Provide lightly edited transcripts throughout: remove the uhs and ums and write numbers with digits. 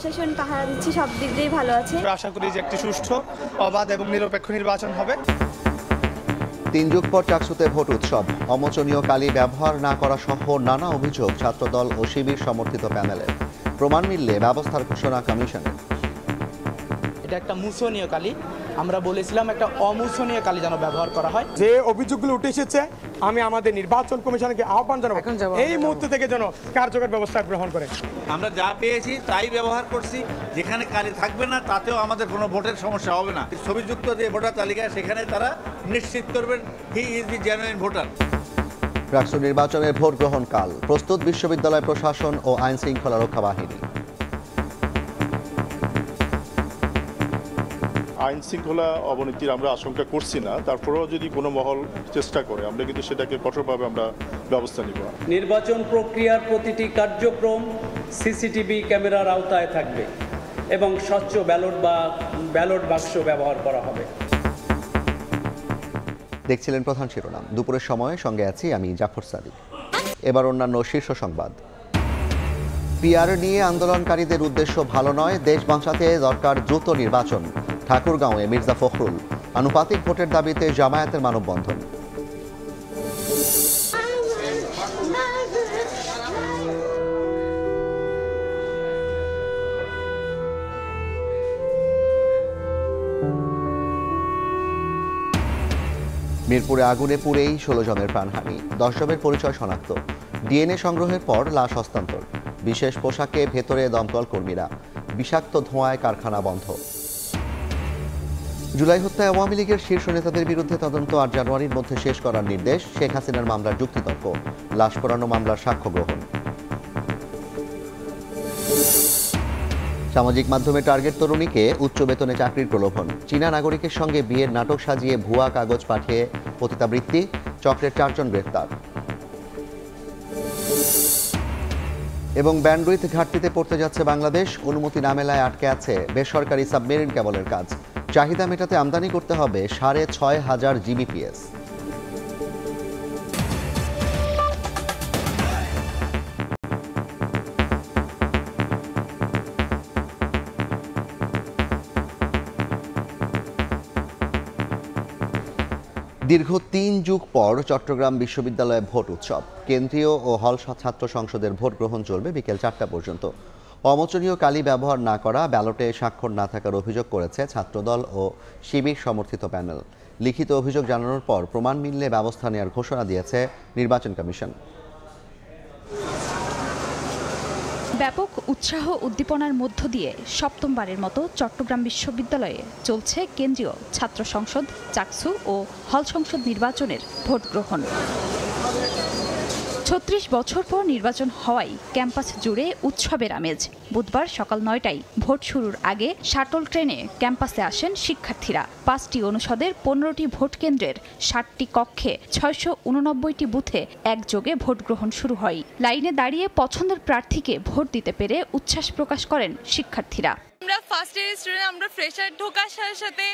প্রশাসন পাহারা দিচ্ছে, সব দিক দিয়েই ভালো আছে। আশা করি যে একটি সুষ্ঠু, অবাধ এবং নিরপেক্ষ নির্বাচন হবে। 3 যুগ পর চাকসুতে ভোট উৎসব, অমোচনীয় কালি ব্যবহার না করা সহ নানা অভিযোগ ছাত্রদল ও শিবির সমর্থিত প্যানেলের। প্রমাণ মিললে ব্যবস্থার ঘোষণা কমিশনের। এটা একটা মুছনীয় কালি, আমরা বলেছিলাম একটা অমুছনীয় কালি যেন ব্যবহার করা হয়। যে অভিযোগগুলো উঠে এসেছে আমি আমাদের নির্বাচন কমিশনকে আহ্বান জানাবো এই মুহূর্ত থেকে যেন কার্যকর ব্যবস্থা গ্রহণ করে। আমরা যা পেয়েছি তাই ব্যবহার করছি, যেখানে কালি থাকবে না তাতেও আমাদের কোনো ভোটের সমস্যা হবে না। ছবিযুক্ত যে ভোটার তালিকা সেখানে তারা নিশ্চিত করবেন he is the genuine voter. DUCSU নির্বাচনের ভোট গ্রহণ কাল, প্রস্তুত বিশ্ববিদ্যালয় প্রশাসন ও আইন শৃঙ্খলা রক্ষা বাহিনী। আইন শৃঙ্খলা অবনতির আমরা আশঙ্কা করছি না, তারপরেও যদি কোনো মহল চেষ্টা করে আমরা কিন্তু সেটাকে কঠোরভাবে আমরা ব্যবস্থা নিব। নির্বাচন প্রক্রিয়ার প্রতিটি কার্যক্রম সিসিটিভি ক্যামেরার আওতায় থাকবে এবং স্বচ্ছ ব্যালট বাক্স ব্যবহার করা হবে। দেখছিলেন প্রধান শিরোনাম, দুপুরের সময় সঙ্গে আছি আমি জাফর সাদিক। এবার অন্যান্য শীর্ষ সংবাদ। পিআর নিয়ে আন্দোলনকারীদের উদ্দেশ্য ভালো নয়, দেশ বাঁচাতে দরকার দ্রুত নির্বাচন। ঠাকুরগাঁওয়ে মির্জা ফখরুল। আনুপাতিক ভোটের দাবিতে জামায়াতের মানববন্ধন। মিরপুরে আগুনে পুড়েই 16 জনের প্রাণহানি, 10 জনের পরিচয় শনাক্ত। ডিএনএ সংগ্রহের পর লাশ হস্তান্তর। বিশেষ পোশাকে ভেতরে দমকল কর্মীরা। বিষাক্ত ধোঁয়ায় কারখানা বন্ধ। জুলাই হত্যায় আওয়ামী লীগের শীর্ষ নেতাদের বিরুদ্ধে তদন্ত 8 জানুয়ারির মধ্যে শেষ করার নির্দেশ। শেখ হাসিনার মামলার যুক্তিতর্ক, লাশ পোড়ানো মামলার সাক্ষ্য গ্রহণ। সামাজিক মাধ্যমে টার্গেট তরুণীকে উচ্চ বেতনে চাকরির প্রলোভন। চীনা নাগরিকের সঙ্গে বিয়ের নাটক সাজিয়ে ভুয়া কাগজ পাঠিয়ে পতিতাবৃত্তি, চক্রের 4 জন গ্রেফতার। এবং ব্যান্ডউইথ ঘাটতিতে পড়তে যাচ্ছে বাংলাদেশ, অনুমতি না মেলায় আটকে আছে বেসরকারি সাবমেরিন কেবলের কাজ। চাহিদা মেটাতে আমদানি করতে হবে 6,500 জিবিপিএস। দীর্ঘ 3 যুগ পর চট্টগ্রাম বিশ্ববিদ্যালয়ে ভোট উৎসব। কেন্দ্রীয় ও হল ছাত্র সংসদের ভোট গ্রহণ চলবে বিকেল 4টা পর্যন্ত। অমোচনীয় কালি ব্যবহার না করা, ব্যালটে স্বাক্ষর না থাকার অভিযোগ করেছে ছাত্রদল ও শিবির সমর্থিত প্যানেল। লিখিত অভিযোগ জানানোর পর প্রমাণ মিললে ব্যবস্থা নেওয়ার ঘোষণা দিয়েছে নির্বাচন কমিশন। ব্যাপক উৎসাহ উদ্দীপনার মধ্য দিয়ে সপ্তমবারের মতো চট্টগ্রাম বিশ্ববিদ্যালয়ে চলছে কেন্দ্রীয় ছাত্র সংসদ, চাকসু ও হল সংসদ নির্বাচনের ভোট গ্রহণ। 36 বছর পর নির্বাচন হওয়ায় ক্যাম্পাস জুড়ে উৎসবের আমেজ। বুধবার সকাল 9টায় ভোট শুরুর আগে শাটল ট্রেনে ক্যাম্পাসে আসেন শিক্ষার্থীরা। 5টি অনুষদের 15টি ভোট কেন্দ্রের 60টি কক্ষে 689টি বুথে একযোগে ভোট গ্রহণ শুরু হয়। লাইনে দাঁড়িয়ে পছন্দের প্রার্থীকে ভোট দিতে পেরে উচ্ছ্বাস প্রকাশ করেন শিক্ষার্থীরা। আমরা ফার্স্ট ইয়ার স্টুডেন্ট, আমরা ফ্রেশার ঢোকার সাথে সাথে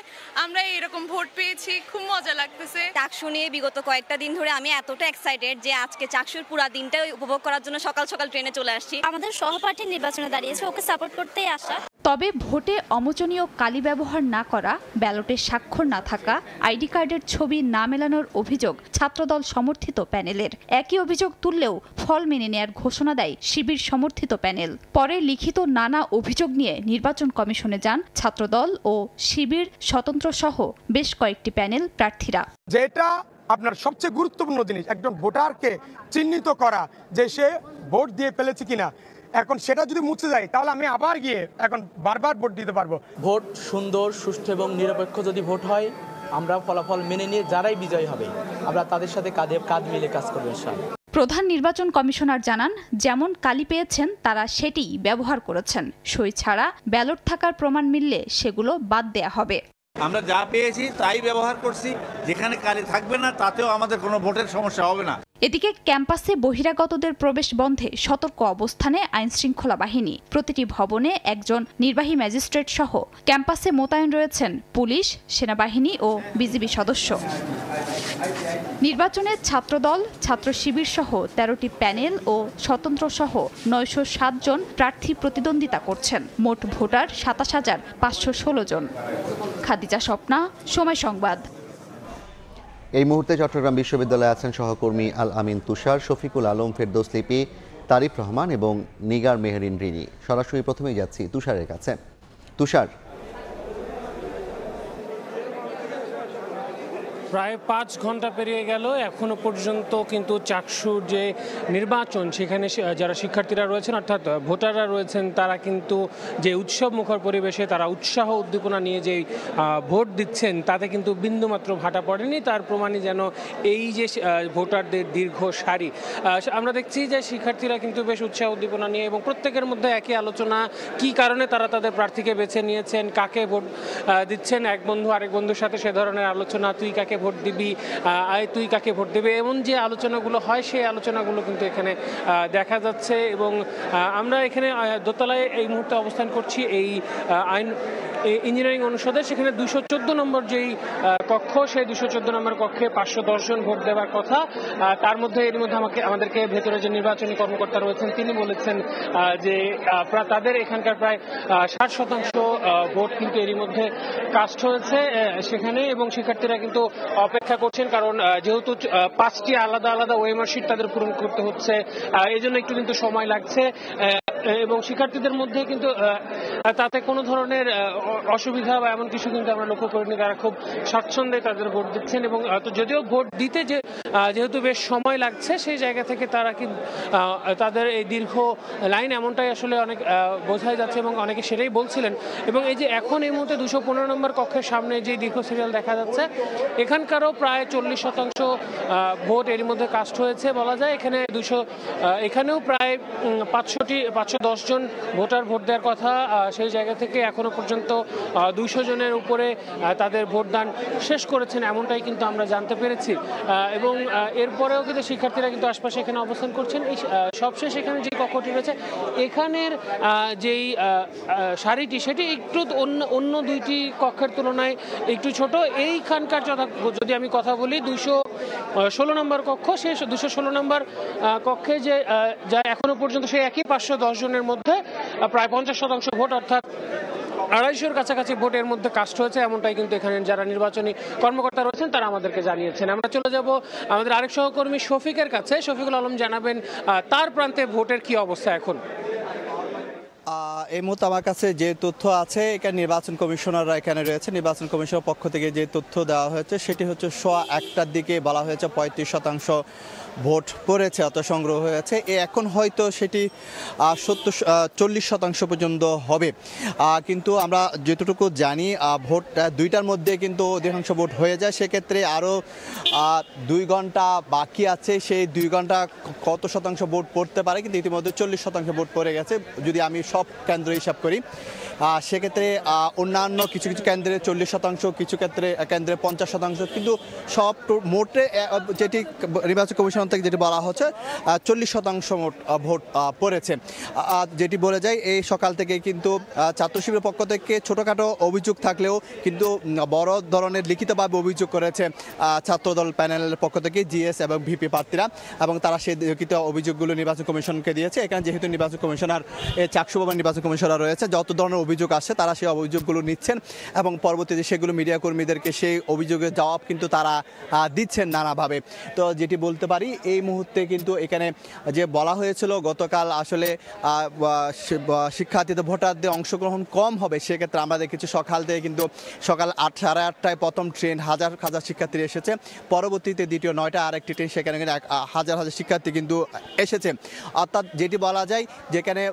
আমরা এরকম ভোট পেয়েছি, খুব মজা লাগতেছে। চাকসু নিয়ে বিগত কয়েকটা দিন ধরে আমি এতটা এক্সাইটেড যে আজকে চাকসুর পুরো দিনটাই উপভোগ করার জন্য সকাল সকাল ট্রেনে চলে আসছি। আমাদের সহপাঠী নির্বাচনে দাঁড়িয়েছে, ওকে সাপোর্ট করতেই আসা। তবে ভোটে অমোচনীয় কালি ব্যবহার না করা, ব্যালটে স্বাক্ষর না থাকা, আইডি কার্ডের ছবি না মেলানোর অভিযোগ ছাত্রদল সমর্থিত প্যানেলের। একই অভিযোগ তুললেও ফল মেনে নেয়ার ঘোষণা দেয় শিবির সমর্থিত প্যানেল। পরে লিখিত নানা অভিযোগ নিয়ে নির্বাচন কমিশনে যান ছাত্রদল ও শিবির স্বতন্ত্র সহ বেশ কয়েকটি প্যানেল প্রার্থীরা। যেটা আপনার সবচেয়ে গুরুত্বপূর্ণ জিনিস, একজন ভোটারকে চিহ্নিত করা যে সে ভোট দিয়ে ফেলেছে কিনা। এখন সেটা যদি মুছে যায় তাহলে আমি আবার গিয়ে এখন বারবার ভোট দিতে পারবো। ভোট সুন্দর, সুষ্ঠু এবং নিরপেক্ষ যদি ভোট হয়, আমরা ফলাফল মেনে নিয়ে যারাই বিজয়ী হবে আমরা তাদের সাথে কাঁধে কাঁধ মিলে কাজ করবো ইনশাআল্লাহ। প্রধান নির্বাচন কমিশনার জানান, যেমন কালি পেয়েছেন তারা সেটিই ব্যবহার করেছেন। সই ছাড়া ব্যালট থাকার প্রমাণ মিললে সেগুলো বাদ দেয়া হবে। আমরা যা পেয়েছি তাই ব্যবহার করছি, যেখানে কালি থাকবে না তাতেও আমাদের কোনো ভোটের সমস্যা হবে না। এদিকে ক্যাম্পাসে বহিরাগতদের প্রবেশ বন্ধে সতর্ক অবস্থানে আইনশৃঙ্খলা বাহিনী। প্রতিটি ভবনে একজন নির্বাহী ম্যাজিস্ট্রেট সহ ক্যাম্পাসে মোতায়েন রয়েছেন পুলিশ, সেনাবাহিনী ও বিজিবি সদস্য। নির্বাচনে ছাত্রদল, ছাত্র শিবির সহ 13টি প্যানেল ও স্বতন্ত্র সহ 907 জন প্রার্থী প্রতিদ্বন্দ্বিতা করছেন। মোট ভোটার 27,516 জন। খাদিজা স্বপ্না, সময় সংবাদ। এই মুহূর্তে চট্টগ্রাম বিশ্ববিদ্যালয়ে আছেন সহকর্মী আল আমিন তুষার, শফিকুল আলম, ফেরদৌস লিপি, তারিফ রহমান এবং নিগার মেহরিন রিনি। সরাসরি প্রথমেই যাচ্ছি তুষারের কাছে। তুষার, প্রায় 5 ঘন্টা পেরিয়ে গেল, এখনো পর্যন্ত কিন্তু চাকসুর যে নির্বাচন সেখানে যারা শিক্ষার্থীরা রয়েছেন অর্থাৎ ভোটাররা রয়েছেন তারা কিন্তু যে উৎসব মুখর পরিবেশে তারা উৎসাহ উদ্দীপনা নিয়ে যে ভোট দিচ্ছেন তাতে কিন্তু বিন্দুমাত্র ভাটা পড়েনি। তার প্রমাণই যেন এই যে ভোটারদের দীর্ঘ সারি। আমরা দেখছি যে শিক্ষার্থীরা কিন্তু বেশ উৎসাহ উদ্দীপনা নিয়ে এবং প্রত্যেকের মধ্যে একই আলোচনা, কি কারণে তারা তাদের প্রার্থীকে বেছে নিয়েছেন, কাকে ভোট দিচ্ছেন। এক বন্ধু আরেক বন্ধুর সাথে সে ধরনের আলোচনা, তুই কাকে ভোট দিবি, তুই কাকে ভোট দিবি, এমন যে আলোচনাগুলো হয় সেই আলোচনাগুলো কিন্তু এখানে দেখা যাচ্ছে। এবং আমরা এখানে দোতলায় এই মুহূর্তে অবস্থান করছি এই ইঞ্জিনিয়ারিং অনুষদে। সেখানে 214 নম্বর যেই কক্ষ, সেই 214 নম্বর কক্ষে 510 জন ভোট দেওয়ার কথা। তার মধ্যে এর মধ্যে আমাদেরকে ভেতরে যে নির্বাচনী কর্মকর্তা রয়েছেন তিনি বলেছেন যে তাদের এখানকার প্রায় 60% ভোট কিন্তু এরই মধ্যে কাস্ট হয়েছে সেখানে। এবং শিক্ষার্থীরা কিন্তু অপেক্ষা করছেন, কারণ যেহেতু 5টি আলাদা আলাদা ওএমআর শিট তাদের পূরণ করতে হচ্ছে, এই জন্য একটু কিন্তু সময় লাগছে। এবং শিক্ষার্থীদের মধ্যে কিন্তু তাতে কোনো ধরনের অসুবিধা বা এমন কিছু কিন্তু আমরা লক্ষ্য করিনি। তারা খুব স্বাচ্ছন্দ্যে তাদের ভোট দিচ্ছেন। এবং যদিও ভোট দিতে যেহেতু বেশ সময় লাগছে সেই জায়গা থেকে তারা কিন্তু তাদের এই দীর্ঘ লাইন এমনটাই আসলে অনেক বোঝাই যাচ্ছে এবং অনেকে সেটাই বলছিলেন। এবং এই যে এখন এই মুহূর্তে 215 নম্বর কক্ষের সামনে যে দীর্ঘ সিরিয়াল দেখা যাচ্ছে, এখানকারও প্রায় 40% ভোট এর মধ্যে কাস্ট হয়েছে বলা যায়। এখানেও প্রায় 510 জন ভোটার ভোট দেওয়ার কথা। সেই জায়গা থেকে এখনো পর্যন্ত 200 জনের উপরে তাদের ভোটদান শেষ করেছেন, এমনটাই কিন্তু আমরা জানতে পেরেছি। এবং এরপরেও কিন্তু শিক্ষার্থীরা কিন্তু আশপাশে এখানে অবস্থান করছেন। এই সবশেষ এখানে যে কক্ষটি রয়েছে এখানের যেই সারিটি সেটি একটু অন্য দুইটি কক্ষের তুলনায় একটু ছোট। এইখানকার যদি আমি কথা বলি 216 নম্বর কক্ষ, সেই 216 নম্বর কক্ষে যে যা এখনো পর্যন্ত সেই একই 510 জনের মধ্যে প্রায় 50% ভোট অর্থাৎ 250-র কাছাকাছি ভোটের মধ্যে কাস্ট হয়েছে, এমনটাই কিন্তু এখানে যারা নির্বাচনী কর্মকর্তা রয়েছেন তারা আমাদেরকে জানিয়েছেন। আমরা চলে যাব আমাদের আরেক সহকর্মী শফিকের কাছে। শফিকুল আলম জানাবেন তার প্রান্তে ভোটের কি অবস্থা এখন। এই মুহূর্তে আমার কাছে যে তথ্য আছে, এখানে নির্বাচন কমিশনাররা এখানে রয়েছে। নির্বাচন কমিশনের পক্ষ থেকে যে তথ্য দেওয়া হয়েছে সেটি হচ্ছে 1:15টার দিকে বলা হয়েছে 35% ভোট পড়েছে, অত সংগ্রহ হয়েছে। এখন হয়তো সেটি 40% পর্যন্ত হবে। কিন্তু আমরা যতটুকু জানি ভোট 2টার মধ্যে কিন্তু অধিকাংশ ভোট হয়ে যায়। সেক্ষেত্রে আরও 2 ঘন্টা বাকি আছে। সেই 2 ঘন্টা কত শতাংশ ভোট পড়তে পারে, কিন্তু ইতিমধ্যে 40% ভোট পড়ে গেছে যদি আমি সব কেন্দ্র হিসাব করি। সেক্ষেত্রে অন্যান্য কিছু কিছু কেন্দ্রে 40%, কিছু কেন্দ্রে 50%, কিন্তু সব মোটে যেটি নির্বাচন কমিশন থেকে যেটি বলা হচ্ছে 40% মোট ভোট পড়েছে। যেটি বলে যায় এই সকাল থেকে কিন্তু ছাত্র শিবিরের পক্ষ থেকে ছোটোখাটো অভিযোগ থাকলেও কিন্তু বড় ধরনের লিখিতভাবে অভিযোগ করেছে ছাত্রদল প্যানেলের পক্ষ থেকে জিএস এবং ভিপি প্রার্থীরা, এবং তারা সেই লিখিত অভিযোগগুলো নির্বাচন কমিশনকে দিয়েছে। এখানে যেহেতু নির্বাচন কমিশনার চাকসু ভবন নির্বাচন কমিশনার রয়েছে, যত ধরনের অভিযোগ আসছে তারা সেই অভিযোগগুলো নিচ্ছেন এবং পরবর্তীতে সেগুলো মিডিয়া কর্মীদেরকে সেই অভিযোগের জবাব কিন্তু তারা দিচ্ছেন নানাভাবে। তো যেটি বলতে পারি এই মুহূর্তে কিন্তু এখানে যে বলা হয়েছিল গতকাল আসলে শিক্ষার্থীদের ভোটারদের অংশগ্রহণ কম হবে, সেক্ষেত্রে আমরা দেখেছি সকাল থেকে কিন্তু সকাল 8-8:30টায় প্রথম ট্রেন হাজার হাজার শিক্ষার্থী এসেছে, পরবর্তীতে দ্বিতীয় 9টায় আরেকটি ট্রেন, সেখানে কিন্তু হাজার হাজার শিক্ষার্থী কিন্তু এসেছে। অর্থাৎ যেটি বলা যায় যেখানে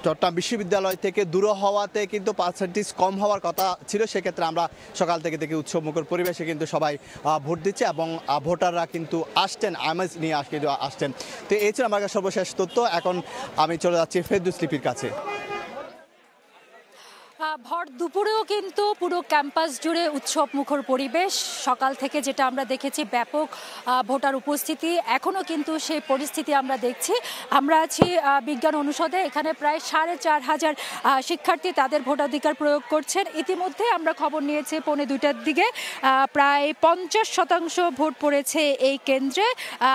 চট্টগ্রাম বিশ্ববিদ্যালয় থেকে দূর হওয়াতে কিন্তু পার্সেন্টেজ কম হওয়ার কথা ছিল, সেক্ষেত্রে আমরা সকাল থেকে দেখি উৎসবমুখর পরিবেশে কিন্তু সবাই ভোট দিচ্ছে এবং ভোটাররা কিন্তু আসছেন, আমেজ নিয়ে আসছেন। তো এই ছিল আমার সর্বশেষ তথ্য। এখন আমি চলে যাচ্ছি ফেরদৌস লিপির কাছে। ভর দুপুরেও কিন্তু পুরো ক্যাম্পাস জুড়ে উৎসব মুখর পরিবেশ। সকাল থেকে যেটা আমরা দেখেছি ব্যাপক ভোটার উপস্থিতি, এখনও কিন্তু সেই পরিস্থিতি আমরা দেখছি। আমরা আছি বিজ্ঞান অনুষদে, এখানে প্রায় 4,500 শিক্ষার্থী তাদের ভোটাধিকার প্রয়োগ করছেন। ইতিমধ্যে আমরা খবর নিয়েছি 1:45টার দিকে প্রায় 50% ভোট পড়েছে এই কেন্দ্রে।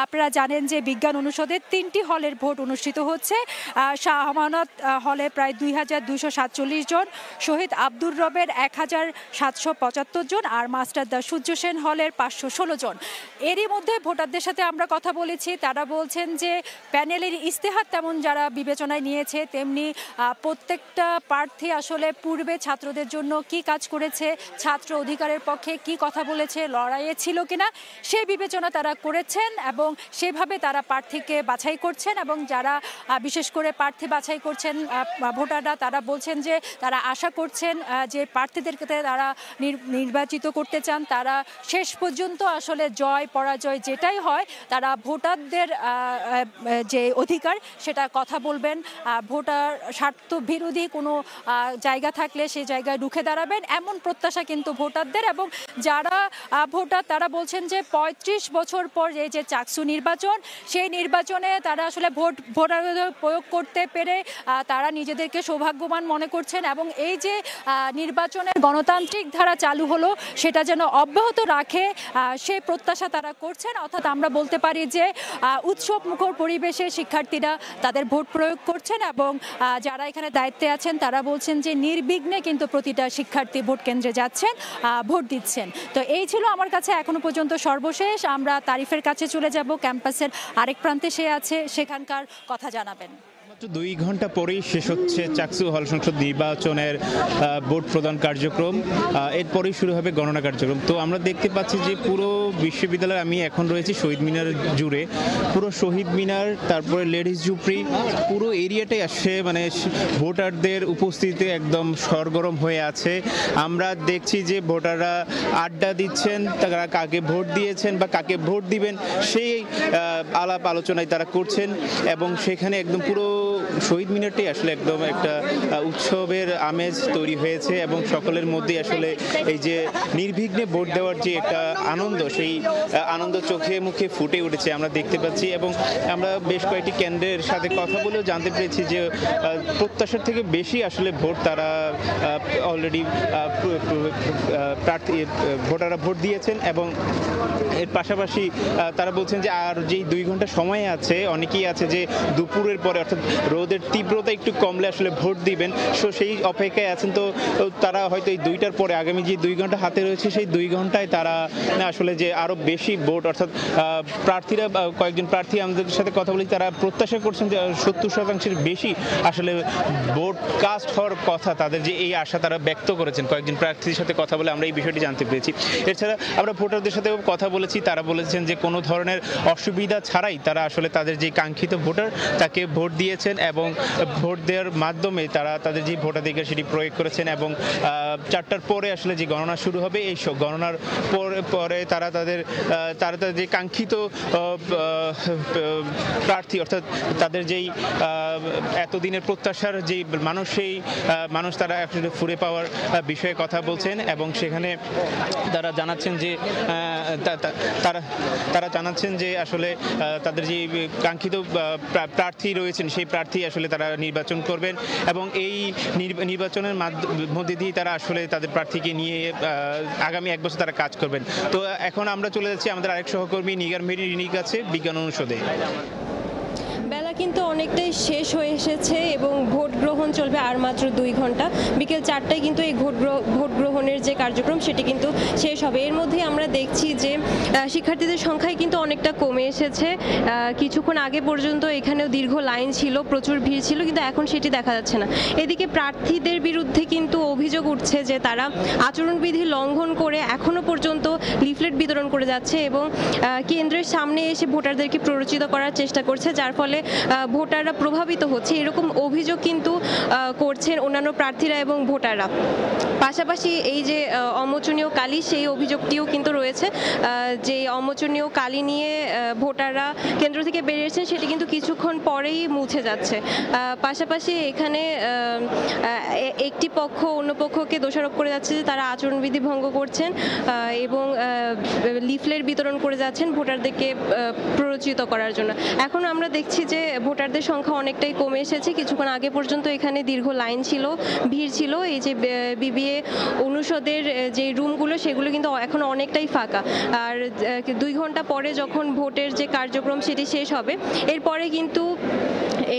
আপনারা জানেন যে বিজ্ঞান অনুষদে 3টি হলের ভোট অনুষ্ঠিত হচ্ছে। শাহ আমানত হলে প্রায় 2,247 জন, শহীদ আব্দুর রবের 1,775 জন, আর মাস্টার দা সূর্য সেন হলের 516 জন। এরই মধ্যে ভোটারদের সাথে আমরা কথা বলেছি, তারা বলছেন যে প্যানেলের ইস্তেহার তেমন যারা বিবেচনায় নিয়েছে, তেমনি প্রত্যেকটা প্রার্থী আসলে পূর্বে ছাত্রদের জন্য কি কাজ করেছে, ছাত্র অধিকারের পক্ষে কি কথা বলেছে, লড়াইয়ে ছিল কিনা, সেই বিবেচনা তারা করেছেন এবং সেভাবে তারা প্রার্থীকে বাছাই করছেন। এবং যারা বিশেষ করে প্রার্থী বাছাই করছেন ভোটাররা, তারা বলছেন যে তারা আশা করছেন যে প্রার্থীদেরকে তারা নির্বাচিত করতে চান, তারা শেষ পর্যন্ত আসলে জয় পরাজয় যেটাই হয় তারা ভোটারদের যে অধিকার সেটা কথা বলবেন। ভোটার স্বার্থ বিরোধী কোনো জায়গা থাকলে সেই জায়গায় রুখে দাঁড়াবেন, এমন প্রত্যাশা কিন্তু ভোটারদের। এবং যারা ভোটার তারা বলছেন যে 35 বছর পর এই যে চাকসু নির্বাচন, সেই নির্বাচনে তারা আসলে ভোটাধিকার প্রয়োগ করতে পেরে তারা নিজেদেরকে সৌভাগ্যবান মনে করছেন এবং এই যে নির্বাচনের গণতান্ত্রিক ধারা চালু হলো সেটা যেন অব্যাহত রাখে সেই প্রত্যাশা তারা করছেন। অর্থাৎ আমরা বলতে পারি যে উৎসব মুখর পরিবেশে শিক্ষার্থীরা তাদের ভোট প্রয়োগ করছেন এবং যারা এখানে দায়িত্বে আছেন তারা বলছেন যে নির্বিঘ্নে কিন্তু প্রতিটা শিক্ষার্থী ভোট কেন্দ্রে যাচ্ছেন, ভোট দিচ্ছেন। তো এই ছিল আমার কাছে এখনো পর্যন্ত সর্বশেষ। আমরা তারিফের কাছে চলে যাব, ক্যাম্পাসের আরেক প্রান্তে সে আছে, সেখানকার কথা জানাবেন। 2 ঘন্টা পরেই শেষ হচ্ছে চাকসু হল সংসদ নির্বাচনের ভোট প্রদান কার্যক্রম, এরপরেই শুরু হবে গণনা কার্যক্রম। তো আমরা দেখতে পাচ্ছি যে পুরো বিশ্ববিদ্যালয়ে, আমি এখন রয়েছি শহীদ মিনার জুড়ে, পুরো শহীদ মিনার, তারপরে লেডিস ঝুপড়ি, পুরো এরিয়াটাই আসছে মানে ভোটারদের উপস্থিতিতে একদম সরগরম হয়ে আছে। আমরা দেখছি যে ভোটাররা আড্ডা দিচ্ছেন, তারা কাকে ভোট দিয়েছেন বা কাকে ভোট দিবেন সেই আলাপ আলোচনায় তারা করছেন এবং সেখানে একদম পুরো শহীদ মিনারটি আসলে একদম একটা উৎসবের আমেজ তৈরি হয়েছে এবং সকলের মধ্যে আসলে এই যে নির্বিঘ্নে ভোট দেওয়ার যে একটা আনন্দ, সেই আনন্দ চোখে মুখে ফুটে উঠেছে আমরা দেখতে পাচ্ছি। এবং আমরা বেশ কয়েকটি কেন্দ্রের সাথে কথা বলেও জানতে পেরেছি যে প্রত্যাশার থেকে বেশি আসলে ভোট তারা অলরেডি প্রার্থী ভোটাররা ভোট দিয়েছেন এবং এর পাশাপাশি তারা বলছেন যে আর যেই 2 ঘন্টা সময় আছে, অনেকেই আছে যে দুপুরের পরে অর্থাৎ রোদের তীব্রতা একটু কমলে আসলে ভোট দিবেন, সো সেই অপেক্ষায় আছেন। তো তারা হয়তো এই 2টার পরে আগামী যে 2 ঘন্টা হাতে রয়েছে সেই 2 ঘন্টায় তারা আসলে যে আরও বেশি ভোট, অর্থাৎ প্রার্থীরা, কয়েকজন প্রার্থী আমাদের সাথে কথা বলি, তারা প্রত্যাশা করছেন যে 70% বেশি আসলে ভোট কাস্ট হওয়ার কথা, তাদের যে এই আশা তারা ব্যক্ত করেছেন। কয়েকজন প্রার্থীর সাথে কথা বলে আমরা এই বিষয়টি জানতে পেরেছি। এছাড়া আমরা ভোটারদের সাথেও কথা বলেছি, তারা বলেছেন যে কোনো ধরনের অসুবিধা ছাড়াই তারা আসলে তাদের যে কাঙ্ক্ষিত ভোটার তাকে ভোট দিয়েছেন এবং ভোট দেওয়ার মাধ্যমে তারা তাদের যে ভোটাধিকার সেটি প্রয়োগ করেছেন এবং 4টার পরে আসলে যে গণনা শুরু হবে, এই গণনার পরে তারা তাদের যে কাঙ্ক্ষিত প্রার্থী, অর্থাৎ তাদের যেই এতদিনের প্রত্যাশার যেই মানুষ, সেই মানুষ তারা আসলে ফুরে পাওয়ার বিষয়ে কথা বলছেন এবং সেখানে তারা জানাচ্ছেন যে তারা জানাচ্ছেন যে আসলে তাদের যে কাঙ্ক্ষিত প্রার্থী রয়েছেন সেই প্রার্থী আসলে তারা নির্বাচন করবেন এবং এই নির্বাচনের মধ্যে দিয়ে তারা আসলে তাদের প্রার্থীকে নিয়ে আগামী 1 বছর তারা কাজ করবেন। তো এখন আমরা চলে যাচ্ছি আমাদের আরেক সহকর্মী নিগার মেরির কাছে বিজ্ঞান অনুষদে। বেলা কিন্তু অনেকটাই শেষ হয়ে এসেছে এবং ভোট গ্রহণ চলবে আর মাত্র 2 ঘন্টা। বিকেল 4টায় কিন্তু এই ভোট গ্রহণের যে কার্যক্রম সেটি কিন্তু শেষ হবে। এর মধ্যে আমরা দেখছি যে শিক্ষার্থীদের সংখ্যায় কিন্তু অনেকটা কমে এসেছে। কিছুক্ষণ আগে পর্যন্ত এখানেও দীর্ঘ লাইন ছিল, প্রচুর ভিড় ছিল, কিন্তু এখন সেটি দেখা যাচ্ছে না। এদিকে প্রার্থীদের বিরুদ্ধে কিন্তু অভিযোগ উঠছে যে তারা আচরণবিধি লঙ্ঘন করে এখনো পর্যন্ত লিফলেট বিতরণ করে যাচ্ছে এবং কেন্দ্রের সামনে এসে ভোটারদেরকে প্ররোচিত করার চেষ্টা করছে, যার ফলে ভোটাররা প্রভাবিত হচ্ছে, এরকম অভিযোগ কিন্তু করছে করছেন অন্যান্য প্রার্থীরা এবং ভোটাররা। পাশাপাশি এই যে অমোচনীয় কালি, সেই অভিযোগটিও কিন্তু রয়েছে যে অমোচনীয় কালি নিয়ে ভোটাররা কেন্দ্র থেকে বেরিয়েছেন, সেটি কিন্তু কিছুক্ষণ পরেই মুছে যাচ্ছে। পাশাপাশি এখানে একটি পক্ষ অন্য পক্ষকে দোষারোপ করে যাচ্ছে যে তারা আচরণবিধি ভঙ্গ করছেন এবং লিফলেট বিতরণ করে যাচ্ছেন ভোটারদেরকে প্ররোচিত করার জন্য। এখন আমরা দেখছি যে ভোটারদের সংখ্যা অনেকটাই কমে এসেছে। কিছুক্ষণ আগে পর্যন্ত এখানে দীর্ঘ লাইন ছিল, ভিড় ছিল। এই যে বিবিএ অনুষদের যে রুমগুলো, সেগুলো কিন্তু এখন অনেকটাই ফাঁকা। আর 2 ঘন্টা পরে যখন ভোটের যে কার্যক্রম সেটি শেষ হবে, এরপরে কিন্তু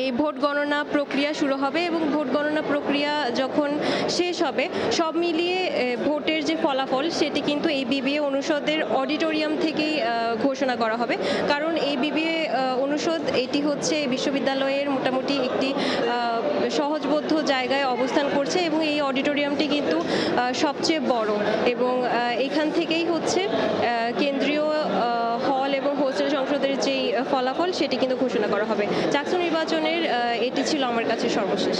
এই ভোট গণনা প্রক্রিয়া শুরু হবে এবং ভোট গণনা প্রক্রিয়া যখন শেষ হবে, সব মিলিয়ে ভোটের যে ফলাফল সেটি কিন্তু এই বিবিএ অনুষদের অডিটোরিয়াম থেকেই ঘোষণা করা হবে। কারণ এই বিবিএ অনুষদ এটি হচ্ছে বিশ্ববিদ্যালয়ের মোটামুটি একটি সহজবোধ্য জায়গায় অবস্থান করছে এবং এই অডিটোরিয়ামটি কিন্তু সবচেয়ে বড় এবং এখান থেকেই হচ্ছে কেন্দ্রীয় হল এবং হোস্টেল সংসদের যেই ফলাফল সেটি কিন্তু ঘোষণা করা হবে। চাকসু নির্বাচনের এটি ছিল আমার কাছে সর্বশেষ।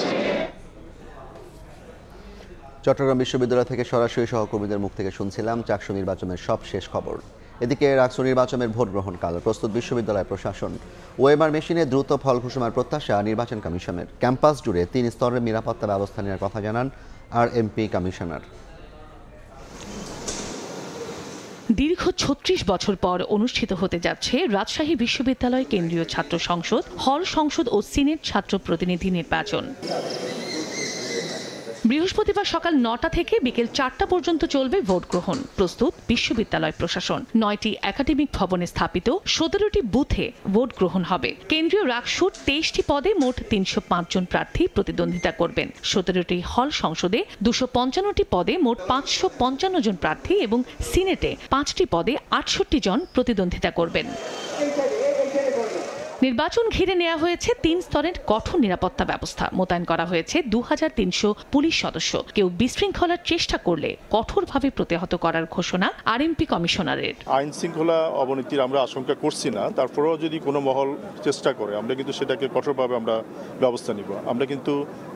চট্টগ্রাম বিশ্ববিদ্যালয় থেকে সরাসরি সহকর্মীদের মুখ থেকে শুনছিলাম চাকসু নির্বাচনের সব শেষ খবর। এদিকে চাকসু নির্বাচনের ভোট গ্রহণ কাল প্রস্তুত বিশ্ববিদ্যালয় প্রশাসন। ওএমআর মেশিনে দ্রুত ফল ঘোষণার প্রত্যাশা নির্বাচন কমিশনের। ক্যাম্পাস জুড়ে 3 স্তরের নিরাপত্তা ব্যবস্থা নেওয়ার কথা জানান আরএমপি কমিশনার। দীর্ঘ 36 বছর পর অনুষ্ঠিত হতে যাচ্ছে রাজশাহী বিশ্ববিদ্যালয় কেন্দ্রীয় ছাত্র সংসদ, হল সংসদ ও সিনেট ছাত্র প্রতিনিধি নির্বাচন। বৃহস্পতিবার সকাল 9টা থেকে বিকেল 4টা পর্যন্ত চলবে ভোট গ্রহণ। প্রস্তুত বিশ্ববিদ্যালয় প্রশাসন। 9টি একাডেমিক ভবনে স্থাপিত 17টি বুথে ভোট গ্রহণ হবে। কেন্দ্রীয় রাকসুর 23টি পদে মোট 305 জন প্রার্থী প্রতিদ্বন্দ্বিতা করবেন। 17টি হল সংসদে 255টি পদে মোট 555 জন প্রার্থী এবং সিনেটে 5টি পদে 68 জন প্রতিদ্বন্দ্বিতা করবেন। নির্বাচন ঘিরে নেওয়া হয়েছে 3 স্তরের কঠোর নিরাপত্তা ব্যবস্থা। মোতায়েন করা হয়েছে 2300 পুলিশ সদস্য। কেউ বিশৃঙ্খলার চেষ্টা করলে কঠোরভাবে প্রতিহত করার ঘোষণা আরএমপি কমিশনারের। আইন শৃঙ্খলা অবনতির আমরা আশঙ্কা করছি না, তারপরেও যদি কোনো মহল চেষ্টা করে আমরা কিন্তু সেটাকে কঠোরভাবে আমরা ব্যবস্থা নিব। আমরা কিন্তু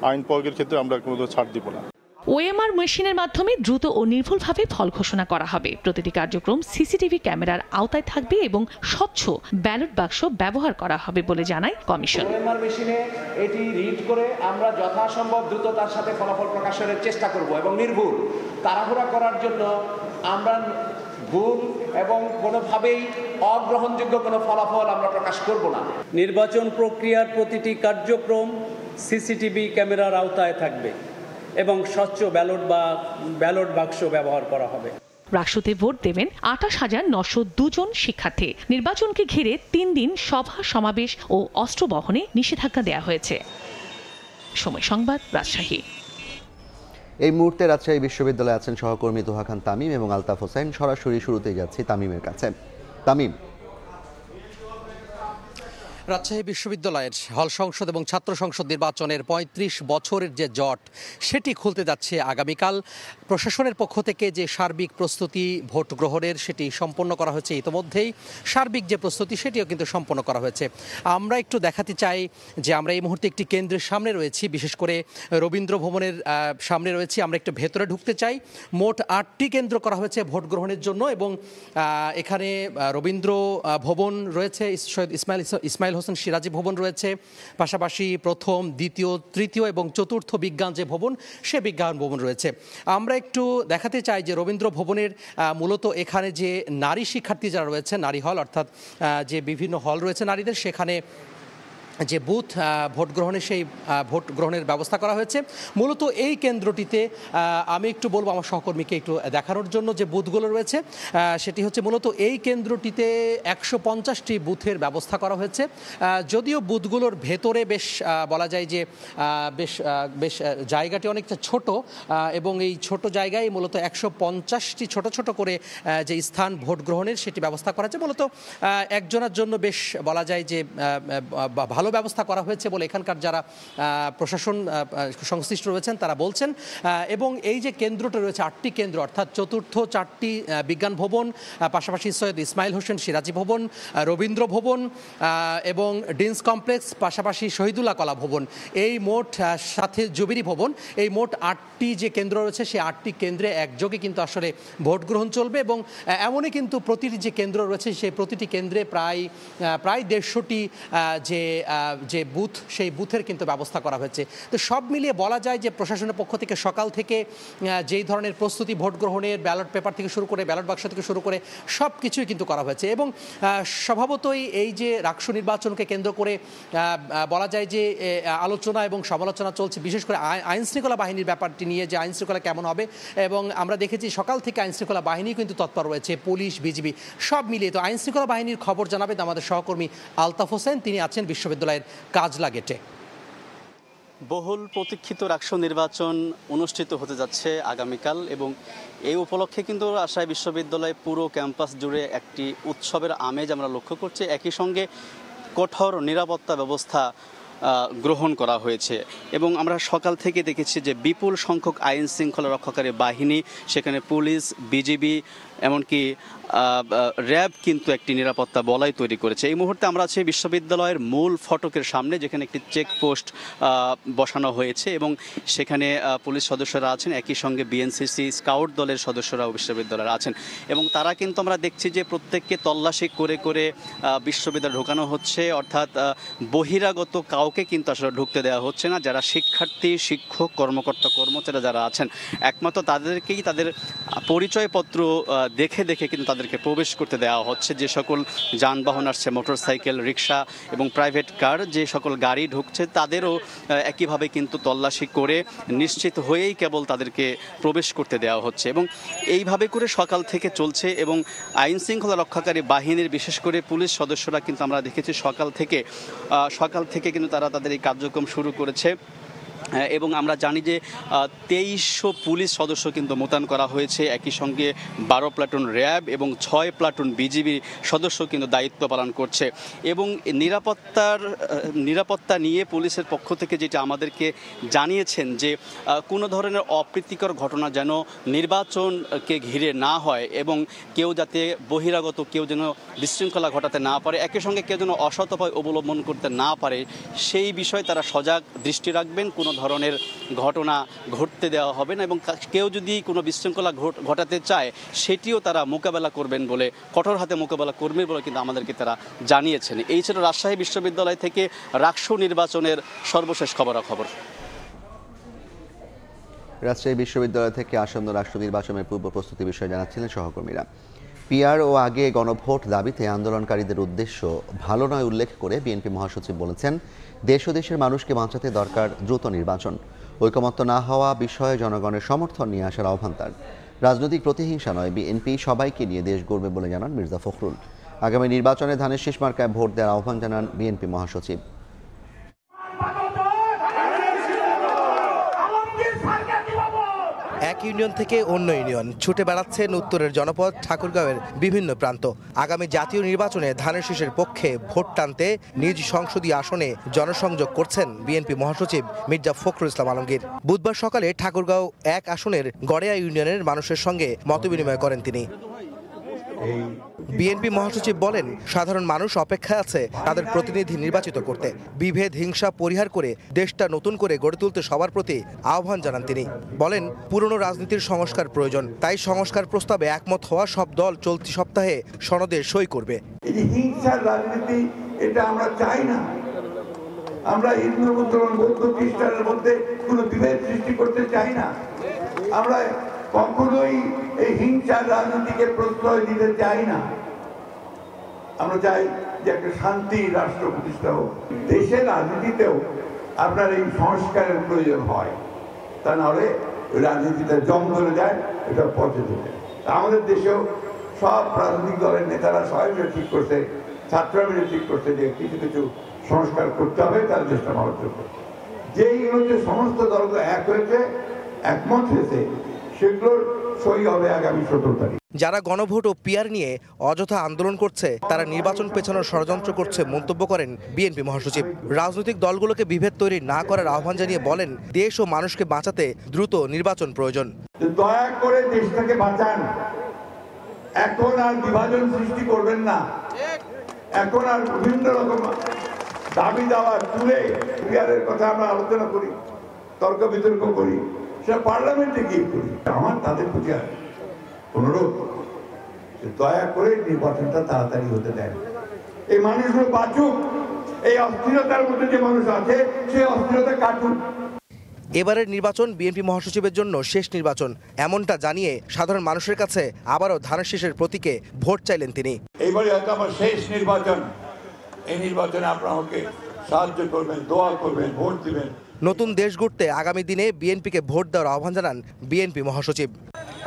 আইন প্রয়োগের ক্ষেত্রে আমরা কোনো ছাড় দিব না। ওএমআর মেশিনের মাধ্যমে দ্রুত ও নির্ভুলভাবে ফল ঘোষণা করা হবে। প্রতিটি কার্যক্রম সিসিটিভি ক্যামেরার আওতায় থাকবে এবং স্বচ্ছ ব্যালট বাক্স ব্যবহার করা হবে বলে জানায় কমিশন। ওএমআর মেশিনে এটি রিড করে আমরা যথাসম্ভব দ্রুততার সাথে ফলাফল প্রকাশের চেষ্টা করব এবং নির্ভুল তাড়াহুড়া করার জন্য আমরা ভুল এবং কোনোভাবেই অগ্রহণযোগ্য কোনো ফলাফল আমরা প্রকাশ করব না। নির্বাচন প্রক্রিয়ার প্রতিটি কার্যক্রম সিসিটিভি ক্যামেরার আওতায় থাকবে এবং স্বচ্ছ ব্যালট বাক্স ব্যবহার করা হবে। রাকসুতে ভোট দেবেন 28,902 জন শিক্ষার্থী। নির্বাচনকে ঘিরে 3 দিন সভা সমাবেশ ও অস্ত্র বহনে নিষেধাজ্ঞা দেওয়া হয়েছে। সময় সংবাদ, রাজশাহী। এই মুহূর্তে রাজশাহী বিশ্ববিদ্যালয়ে আছেন সহকর্মী তোহা খান তামিম এবং আলতাফ হোসেন। সরাসরি শুরুতেই যাচ্ছি তামিমের কাছে। তামিম, রাজশাহী বিশ্ববিদ্যালয়ের হল সংসদ এবং ছাত্র সংসদ নির্বাচনের 35 বছরের যে জট সেটি খুলতে যাচ্ছে আগামীকাল। প্রশাসনের পক্ষ থেকে যে সার্বিক প্রস্তুতি ভোট গ্রহণের সেটি সম্পন্ন করা হয়েছে ইতিমধ্যেই। সার্বিক যে প্রস্তুতি সেটিও কিন্তু সম্পন্ন করা হয়েছে। আমরা একটু দেখাতে চাই যে আমরা এই মুহূর্তে একটি কেন্দ্রের সামনে রয়েছি, বিশেষ করে রবীন্দ্র ভবনের সামনে রয়েছি। আমরা একটু ভেতরে ঢুকতে চাই। মোট 8টি কেন্দ্র করা হয়েছে ভোট গ্রহণের জন্য এবং এখানে রবীন্দ্র ভবন রয়েছে, শহীদ ইসমাইল হোসেন সিরাজি ভবন রয়েছে, পাশাপাশি প্রথম, দ্বিতীয়, তৃতীয় এবং চতুর্থ বিজ্ঞান যে ভবন সে বিজ্ঞান ভবন রয়েছে। আমরা একটু দেখাতে চাই যে রবীন্দ্র ভবনের মূলত এখানে যে নারী শিক্ষার্থী যারা রয়েছে, নারী হল অর্থাৎ যে বিভিন্ন হল রয়েছে নারীদের, সেখানে যে বুথ ভোট গ্রহণের সেই ভোট গ্রহণের ব্যবস্থা করা হয়েছে। মূলত এই কেন্দ্রটিতে আমি একটু বলবো আমার সহকর্মীকে একটু দেখানোর জন্য যে বুথগুলো রয়েছে, সেটি হচ্ছে মূলত এই কেন্দ্রটিতে 150টি বুথের ব্যবস্থা করা হয়েছে। যদিও বুথগুলোর ভেতরে বেশ বলা যায় যে বেশ জায়গাটি অনেকটা ছোট এবং এই ছোট জায়গায় মূলত 150টি ছোট ছোট করে যে স্থান ভোট গ্রহণের সেটি ব্যবস্থা করা হয়েছে। মূলত একজনের জন্য বেশ বলা যায় যে ভালো ভালো ব্যবস্থা করা হয়েছে বলে এখানকার যারা প্রশাসন সংশ্লিষ্ট রয়েছেন তারা বলছেন। এবং এই যে কেন্দ্রটা রয়েছে 8টি কেন্দ্র, অর্থাৎ চতুর্থ 4টি বিজ্ঞান ভবন, পাশাপাশি সৈয়দ ইসমাইল হোসেন সিরাজি ভবন, রবীন্দ্র ভবন এবং ডিন্স কমপ্লেক্স, পাশাপাশি শহীদুল্লাহ কলা ভবন, এই মোট সাথে জুবিরি ভবন, এই মোট 8টি যে কেন্দ্র রয়েছে সেই 8টি কেন্দ্রে একযোগে কিন্তু আসলে ভোট গ্রহণ চলবে। এবং এমনই কিন্তু প্রতিটি যে কেন্দ্র রয়েছে সেই প্রতিটি কেন্দ্রে প্রায় 150টি যে বুথ, সেই বুথের কিন্তু ব্যবস্থা করা হয়েছে। তো সব মিলিয়ে বলা যায় যে প্রশাসনের পক্ষ থেকে সকাল থেকে যেই ধরনের প্রস্তুতি ভোট গ্রহণের, ব্যালট পেপার থেকে শুরু করে ব্যালট বাক্স থেকে শুরু করে সব কিছুই কিন্তু করা হয়েছে। এবং স্বভাবতই এই যে রাকসু নির্বাচনকে কেন্দ্র করে বলা যায় যে আলোচনা এবং সমালোচনা চলছে, বিশেষ করে আইনশৃঙ্খলা বাহিনীর ব্যাপারটি নিয়ে, যে আইনশৃঙ্খলা কেমন হবে। এবং আমরা দেখেছি সকাল থেকে আইনশৃঙ্খলা বাহিনী কিন্তু তৎপর রয়েছে, পুলিশ, বিজিবি সব মিলিয়ে। তো আইনশৃঙ্খলা বাহিনীর খবর জানাবেন আমাদের সহকর্মী আলতাফ হোসেন, তিনি আছেন বিশ্ববিদ্যালয়ের কাজলা গেটে। বহুল প্রতীক্ষিত রাকসু নির্বাচন অনুষ্ঠিত হতে যাচ্ছে আগামীকাল, এবং এই উপলক্ষে কিন্তু রাজশাহী বিশ্ববিদ্যালয়ে পুরো ক্যাম্পাস জুড়ে একটি উৎসবের আমেজ আমরা লক্ষ্য করছি। একই সঙ্গে কঠোর নিরাপত্তা ব্যবস্থা গ্রহণ করা হয়েছে। এবং আমরা সকাল থেকে দেখেছি যে বিপুল সংখ্যক আইন শৃঙ্খলা রক্ষাকারী বাহিনী, সেখানে পুলিশ, বিজিবি, এমনকি র্যাব কিন্তু একটি নিরাপত্তা বলয় তৈরি করেছে। এই মুহূর্তে আমরা আছি বিশ্ববিদ্যালয়ের মূল ফটকের সামনে, যেখানে একটি চেকপোস্ট বসানো হয়েছে এবং সেখানে পুলিশ সদস্যরা আছেন, একই সঙ্গে বিএনসিসি স্কাউট দলের সদস্যরাও বিশ্ববিদ্যালয়ে আছেন। এবং তারা কিন্তু আমরা দেখছি যে প্রত্যেককে তল্লাশি করে করে বিশ্ববিদ্যালয়ে ঢোকানো হচ্ছে, অর্থাৎ বহিরাগত কাউকে কিন্তু আসলে ঢুকতে দেওয়া হচ্ছে না। যারা শিক্ষার্থী, শিক্ষক, কর্মকর্তা, কর্মচারী যারা আছেন, একমাত্র তাদেরকেই তাদের পরিচয়পত্র দেখে দেখে কিন্তু তাদেরকে প্রবেশ করতে দেওয়া হচ্ছে। যে সকল যানবাহন আসছে, মোটরসাইকেল, রিক্সা এবং প্রাইভেট কার, যে সকল গাড়ি ঢুকছে তাদেরও একইভাবে কিন্তু তল্লাশি করে নিশ্চিত হয়েই কেবল তাদেরকে প্রবেশ করতে দেওয়া হচ্ছে। এবং এইভাবে করে সকাল থেকে চলছে। এবং আইন শৃঙ্খলা রক্ষাকারী বাহিনীর, বিশেষ করে পুলিশ সদস্যরা কিন্তু আমরা দেখেছি সকাল থেকে কিন্তু তারা তাদের এই কার্যক্রম শুরু করেছে। এবং আমরা জানি যে 2300 পুলিশ সদস্য কিন্তু মোতায়েন করা হয়েছে, একই সঙ্গে 12 প্লাটুন র্যাব এবং 6 প্লাটুন বিজিবি সদস্য কিন্তু দায়িত্ব পালন করছে। এবং নিরাপত্তা নিয়ে পুলিশের পক্ষ থেকে যেটা আমাদেরকে জানিয়েছেন যে কোনো ধরনের অপ্রীতিকর ঘটনা যেন নির্বাচনকে ঘিরে না হয় এবং কেউ যাতে বহিরাগত কেউ যেন বিশৃঙ্খলা ঘটাতে না পারে, একই সঙ্গে কেউ যেন অসৎ উপায় অবলম্বন করতে না পারে, সেই বিষয়ে তারা সজাগ দৃষ্টি রাখবেন। কোনো ধরনের ঘটনা ঘটতে দেওয়া হবে না এবং কেউ যদি কোনো বিশৃঙ্খলা ঘটাতে চায় সেটিও তারা মোকাবেলা করবেন বলে, কঠোর হাতে মোকাবেলা করবেন বলে কিন্তু আমাদেরকে তারা জানিয়েছেন। এই ছিল রাজশাহী বিশ্ববিদ্যালয় থেকে রাকসু নির্বাচনের সর্বশেষ খবরাখবর। রাজশাহী বিশ্ববিদ্যালয় থেকে আসন্ন রাষ্ট্র নির্বাচনের পূর্ব প্রস্তুতি বিষয়ে জানাচ্ছিলেন সহকর্মীরা। পিআর ও আগে গণভোট দাবিতে আন্দোলনকারীদের উদ্দেশ্য ভালো নয় উল্লেখ করে বিএনপি মহাসচিব বলেছেন, দেশ ও দেশের মানুষকে বাঁচাতে দরকার দ্রুত নির্বাচন। ঐকমত্য না হওয়া বিষয়ে জনগণের সমর্থন নিয়ে আসার আহ্বান তার। রাজনৈতিক প্রতিহিংসা নয়, বিএনপি সবাইকে নিয়ে দেশ গড়বে বলে জানান মির্জা ফখরুল। আগামী নির্বাচনে ধানের শীষ মার্কায় ভোট দেওয়ার আহ্বান জানান বিএনপি মহাসচিব। এক ইউনিয়ন থেকে অন্য ইউনিয়ন ছুটে বেড়াচ্ছেন উত্তরের জনপদ ঠাকুরগাঁওয়ের বিভিন্ন প্রান্ত। আগামী জাতীয় নির্বাচনে ধানের শীষের পক্ষে ভোট টানতে নিজ সংসদীয় আসনে জনসংযোগ করছেন বিএনপি মহাসচিব মির্জা ফখরুল ইসলাম আলমগীর। বুধবার সকালে ঠাকুরগাঁও 1 আসনের গড়েয়া ইউনিয়নের মানুষের সঙ্গে মতবিনিময় করেন তিনি। বিএনপি মহাসচিব বলেন, সাধারণ মানুষ অপেক্ষায় আছে তাদের প্রতিনিধি নির্বাচিত করতে। বিভেদ, হিংসা পরিহার করে দেশটা নতুন করে গড়ে তুলতে সবার প্রতি আহ্বান জানান তিনি। বলেন, পুরনো রাজনীতির সংস্কার প্রয়োজন, তাই সংস্কার প্রস্তাবে একমত হওয়া সব দল চলতি সপ্তাহে সনদে সই করবে। হিংসার রাজনীতি এটা আমরা চাই না। আমরা হিন্দু, মুসলমান, বৌদ্ধ, খ্রিস্টানের মধ্যে কোনো বিভেদ সৃষ্টি করতে চাই না। আমরা কখনোই এই হিংসার রাজনীতিকে প্রশ্রয় দিতে চাই না। আমরা চাই যে একটা শান্তি রাষ্ট্র প্রতিষ্ঠা হোক। দেশের রাজনীতিতেও আপনার এই সংস্কারের প্রয়োজন হয়, তা নাহলে রাজনীতিতে জং ধরে যায়, এটা পচে যায়। আমাদের দেশেও সব রাজনৈতিক দলের নেতারা সবাই মিলে ঠিক করছে, ছাত্ররা মিলে ঠিক করছে যে কিছু কিছু সংস্কার করতে হবে তার দেশটা ভালোর জন্য। যেই হচ্ছে সমস্ত দলগুলো এক হয়েছে, একমত হয়েছে, সেগুলোর সই হবে আগামী 17 তারিখ। যারা গণভোট ও পিআর নিয়ে অযথা আন্দোলন করছে তারা নির্বাচন পেছানোর ষড়যন্ত্র করছে মন্তব্য করেন বিএনপি মহাসচিব। রাজনৈতিক দলগুলোকে বিভেদ তৈরি না করার আহ্বান জানিয়ে বলেন, দেশ ও মানুষকে বাঁচাতে দ্রুত নির্বাচন প্রয়োজন। দয়া করে দেশটাকে বাঁচান, এখন আর বিভাজন সৃষ্টি করবেন না, এখন আর বিভিন্ন রকম দাবি দাওয়া তুলে পিআরের কথা আমরা আলোচনা করি, তর্ক বিতর্ক করি, সেটা পার্লামেন্টে গিয়ে করি। আমার তাদের প্রতি অনুরোধ, দয়া করে নির্বাচনটা তাড়াতাড়ি হতে দেন, এই মানুষগুলো বাঁচুক, এই অস্থিরতার মধ্যে যে মানুষ আছে সেই অস্থিরতা কাটুক। এবারের নির্বাচন বিএনপি মহাসচিবের জন্য শেষ নির্বাচন, এমনটা জানিয়ে সাধারণ মানুষের কাছে আবারও ধানের শীষের প্রতীকে ভোট চাইলেন তিনি। এইবারে হয়তো আমার শেষ নির্বাচন, এই নির্বাচনে আপনারা আমাকে সাহায্য করবেন, দোয়া করবেন, ভোট দিবেন। নতুন দেশ গড়তে আগামী দিনে বিএনপিকে ভোট দেওয়ার আহ্বান জানান বিএনপি মহাসচিব।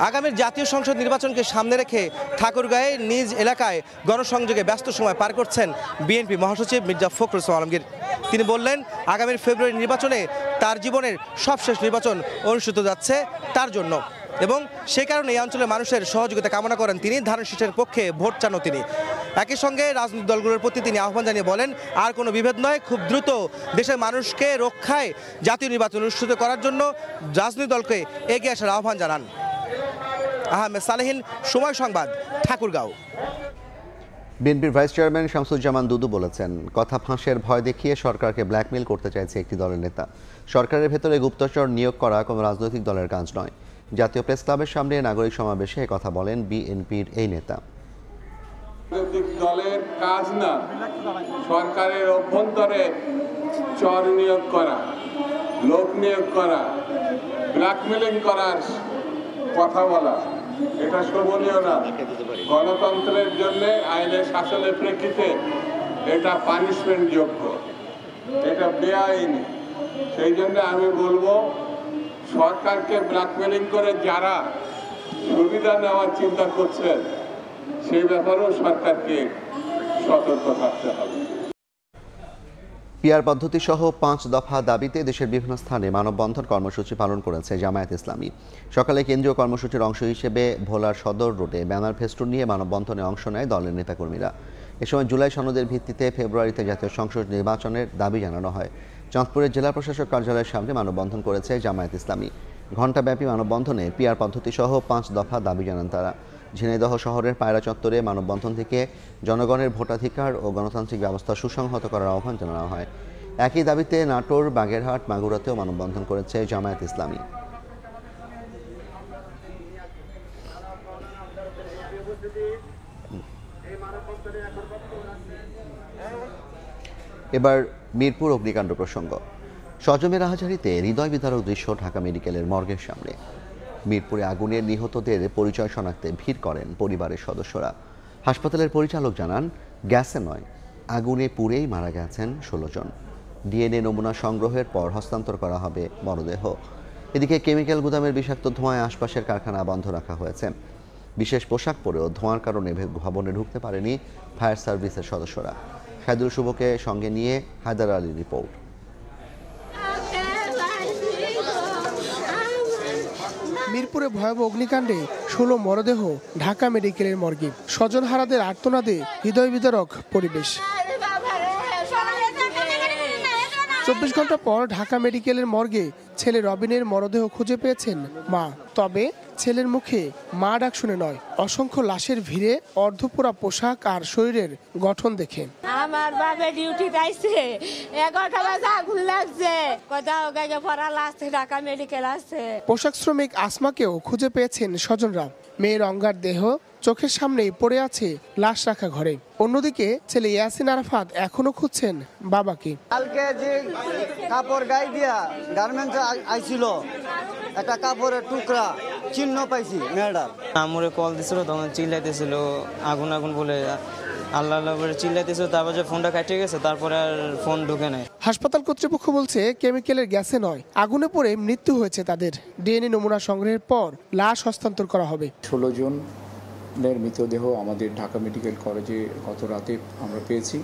আগামীর জাতীয় সংসদ নির্বাচনকে সামনে রেখে ঠাকুরগাঁয়ে নিজ এলাকায় গণসংযোগে ব্যস্ত সময় পার করছেন বিএনপি মহাসচিব মির্জা ফখরুল ইসলাম আলমগীর। তিনি বললেন, আগামীর ফেব্রুয়ারি নির্বাচনে তার জীবনের সবশেষ নির্বাচন অনুষ্ঠিত যাচ্ছে তার জন্য, এবং সে কারণে এই অঞ্চলের মানুষের সহযোগিতা কামনা করেন তিনি। ধানের শীষের পক্ষে ভোট চানও তিনি। একই সঙ্গে রাজনৈতিক দলগুলোর প্রতি তিনি আহ্বান জানিয়ে বলেন, আর কোনো বিভেদ নয়, খুব দ্রুত দেশের মানুষকে রক্ষায় জাতীয় নির্বাচন অনুষ্ঠিত করার জন্য রাজনৈতিক দলকে এগিয়ে আসার আহ্বান জানান। আহমেদ সালেহীন, সময় সংবাদ, ঠাকুরগাঁও। বিএনপির ভাইস চেয়ারম্যান শামসুজ্জামান দুদু বলেছেন, কথা ফাঁসের ভয় দেখিয়ে সরকারকে ব্ল্যাকমেইল করতে চাইছে একটি দলের নেতা। সরকারের ভেতরে গুপ্তচর নিয়োগ করা কোনো রাজনৈতিক দলের কাজ নয়। জাতীয় প্রেস ক্লাবের সামনে নাগরিক সমাবেশে একথা বলেন বিএনপির এই নেতা। রাজনৈতিক দলের কাজ না সরকারের অভ্যন্তরে চর নিয়োগ করা, লোক নিয়োগ করা, ব্ল্যাকমেলিং করার কথা বলা, এটা শোভনীয় না। গণতন্ত্রের জন্য আইনের শাসনের প্রেক্ষিতে এটা পানিশমেন্ট যোগ্য, এটা বেআইনি। সেই জন্য আমি বলবো, সরকারকে ব্ল্যাকমেলিং করে যারা সুবিধা নেওয়ার চিন্তা করছেন সেই ব্যাপারেও সরকারকে সতর্ক থাকতে হবে। পিআর পদ্ধতি সহ 5 দফা দাবিতে দেশের বিভিন্ন স্থানে মানববন্ধন কর্মসূচি পালন করেছে জামায়াত ইসলামী। সকালে কেন্দ্রীয় কর্মসূচির অংশ হিসেবে ভোলার সদর রোডে ব্যানার ফেস্টুন নিয়ে মানববন্ধনে অংশ নেয় দলের নেতাকর্মীরা। এ সময় জুলাই সনদের ভিত্তিতে ফেব্রুয়ারিতে জাতীয় সংসদ নির্বাচনের দাবি জানানো হয়। চাঁদপুরের জেলা প্রশাসক কার্যালয়ের সামনে মানববন্ধন করেছে জামায়াত ইসলামী। ঘণ্টাব্যাপী মানববন্ধনে পিআর পদ্ধতি সহ 5 দফা দাবি জানান তারা। ঝিনাইদহ শহরের পায়রা চত্বরে মানববন্ধন থেকে জনগণের ভোটাধিকার ও গণতান্ত্রিক ব্যবস্থা সুসংহত করার আহ্বান জানানো হয়। একই দাবিতে নাটোর, বাগেরহাট, মাগুরাতেও মানববন্ধন করেছে জামায়াত ইসলামী। এবার মিরপুর অগ্নিকাণ্ড প্রসঙ্গ। সজমের রাহাজারিতে হৃদয় বিদারক দৃশ্য ঢাকা মেডিকেলের মর্গের সামনে। মিরপুরে আগুনের নিহতদের পরিচয় শনাক্তে ভিড় করেন পরিবারের সদস্যরা। হাসপাতালের পরিচালক জানান, গ্যাসে নয়, আগুনে পুড়েই মারা গেছেন 16 জন। ডিএনএ নমুনা সংগ্রহের পর হস্তান্তর করা হবে মরদেহ। এদিকে কেমিক্যাল গুদামের বিষাক্ত ধোঁয়ায় আশপাশের কারখানা বন্ধ রাখা হয়েছে। বিশেষ পোশাক পরেও ধোঁয়ার কারণে ভবনে ঢুকতে পারেনি ফায়ার সার্ভিসের সদস্যরা। খায়দুল শুভকে সঙ্গে নিয়ে হায়দার আলীর রিপোর্ট। মিরপুরে ভয়াবহ অগ্নিকাণ্ডে 16 মরদেহ ঢাকা মেডিকেলের মর্গে। স্বজনহারাদের আর্তনাদে হৃদয় বিদারক পরিবেশ। 24 ঘন্টা পর ঢাকা মেডিকেলের মর্গে ছেলে রবিনের মরদেহ খুঁজে পেয়েছেন মা। তবে ছেলের মুখে মা ডাক শুনে নয়, অসংখ্য লাশের ভিড়ে অর্ধপোড়া পোশাক আর শরীরের গঠন দেখে। আমার বাবা ডিউটি যাইছে, 11টা বাজে আগুন লাগছে, কোথাও গায়ে পড়া লাগছে, ঢাকা মেডিকেল আছে। পোশাক শ্রমিক আসমাকেও খুঁজে পেয়েছেন স্বজনরা। মেয়ের অঙ্গার দেহ চোখের সামনেই পড়ে আছে লাশ রাখা ঘরে। অন্যদিকে ছেলে ইয়াসিন আরাফাত এখনো খুঁজছেন বাবাকে। কালকে যে কাপড় গায়ে দিয়া গার্মেন্টসে আইছিল, একটা কাপড়ের টুকরা চিহ্ন পাইছি মেয়েটার। আমরে কল দিছিল, তখন চিল্লাইতেছিল আগুন আগুন বলে, আল্লাহ আল্লাহ বলে চিল্লাইতেছিল। তারপর যে ফোনটা কাটে গেছে, তারপরে আর ফোন ঢুকে নাই। হাসপাতাল কর্তৃপক্ষ বলছে কেমিক্যালের গ্যাসে নয়, আগুনে পড়ে মৃত্যু হয়েছে তাদের। ডিএনএ নমুনা সংগ্রহের পর লাশ হস্তান্তর করা হবে। 16 জনের মৃতদেহ আমাদের ঢাকা মেডিকেল কলেজে গত রাতে আমরা পেয়েছি।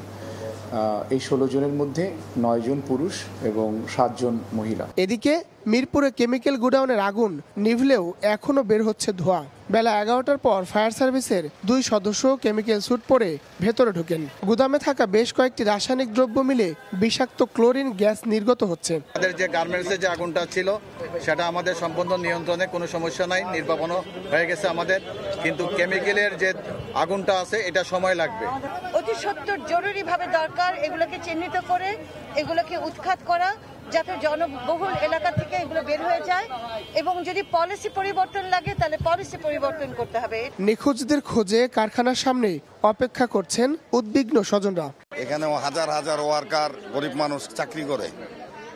এই 16 জনের মধ্যে 9 জন পুরুষ এবং 7 জন মহিলা। এদিকে মিরপুরে কেমিক্যাল গোডাউনের আগুন নিভলেও এখনো বের হচ্ছে ধোঁয়া। বেলা 11টার পর ফায়ার সার্ভিসের 2 সদস্য কেমিক্যাল স্যুট পরে ভেতরে ঢোকেন। গুদামে থাকা বেশ কয়েকটি রাসায়নিক দ্রব্য মিলে বিষাক্ত ক্লোরিন গ্যাস নির্গত হচ্ছে। আমাদের যে গার্মেন্টসের যে আগুনটা ছিল সেটা আমাদের সম্পূর্ণ নিয়ন্ত্রণে, কোনো সমস্যা নাই, নির্বাপনও হয়ে গেছে আমাদের, কিন্তু কেমিক্যালের যে আগুনটা আছে এটা সময় লাগবে। অতি সত্বর জরুরিভাবে দরকার এগুলোকে চিহ্নিত করে এগুলোকে উৎখাত করা, যাতে জনবহুল এলাকা থেকে এগুলো বের হয়ে যায়, এবং যদি পলিসি পরিবর্তন লাগে তাহলে পলিসি পরিবর্তন করতে হবে। নিখোঁজদের খোঁজে কারখানার সামনে অপেক্ষা করছেন উদ্বিগ্ন স্বজনরা। এখানেও হাজার হাজার ওয়ার্কার, গরিব মানুষ চাকরি করে,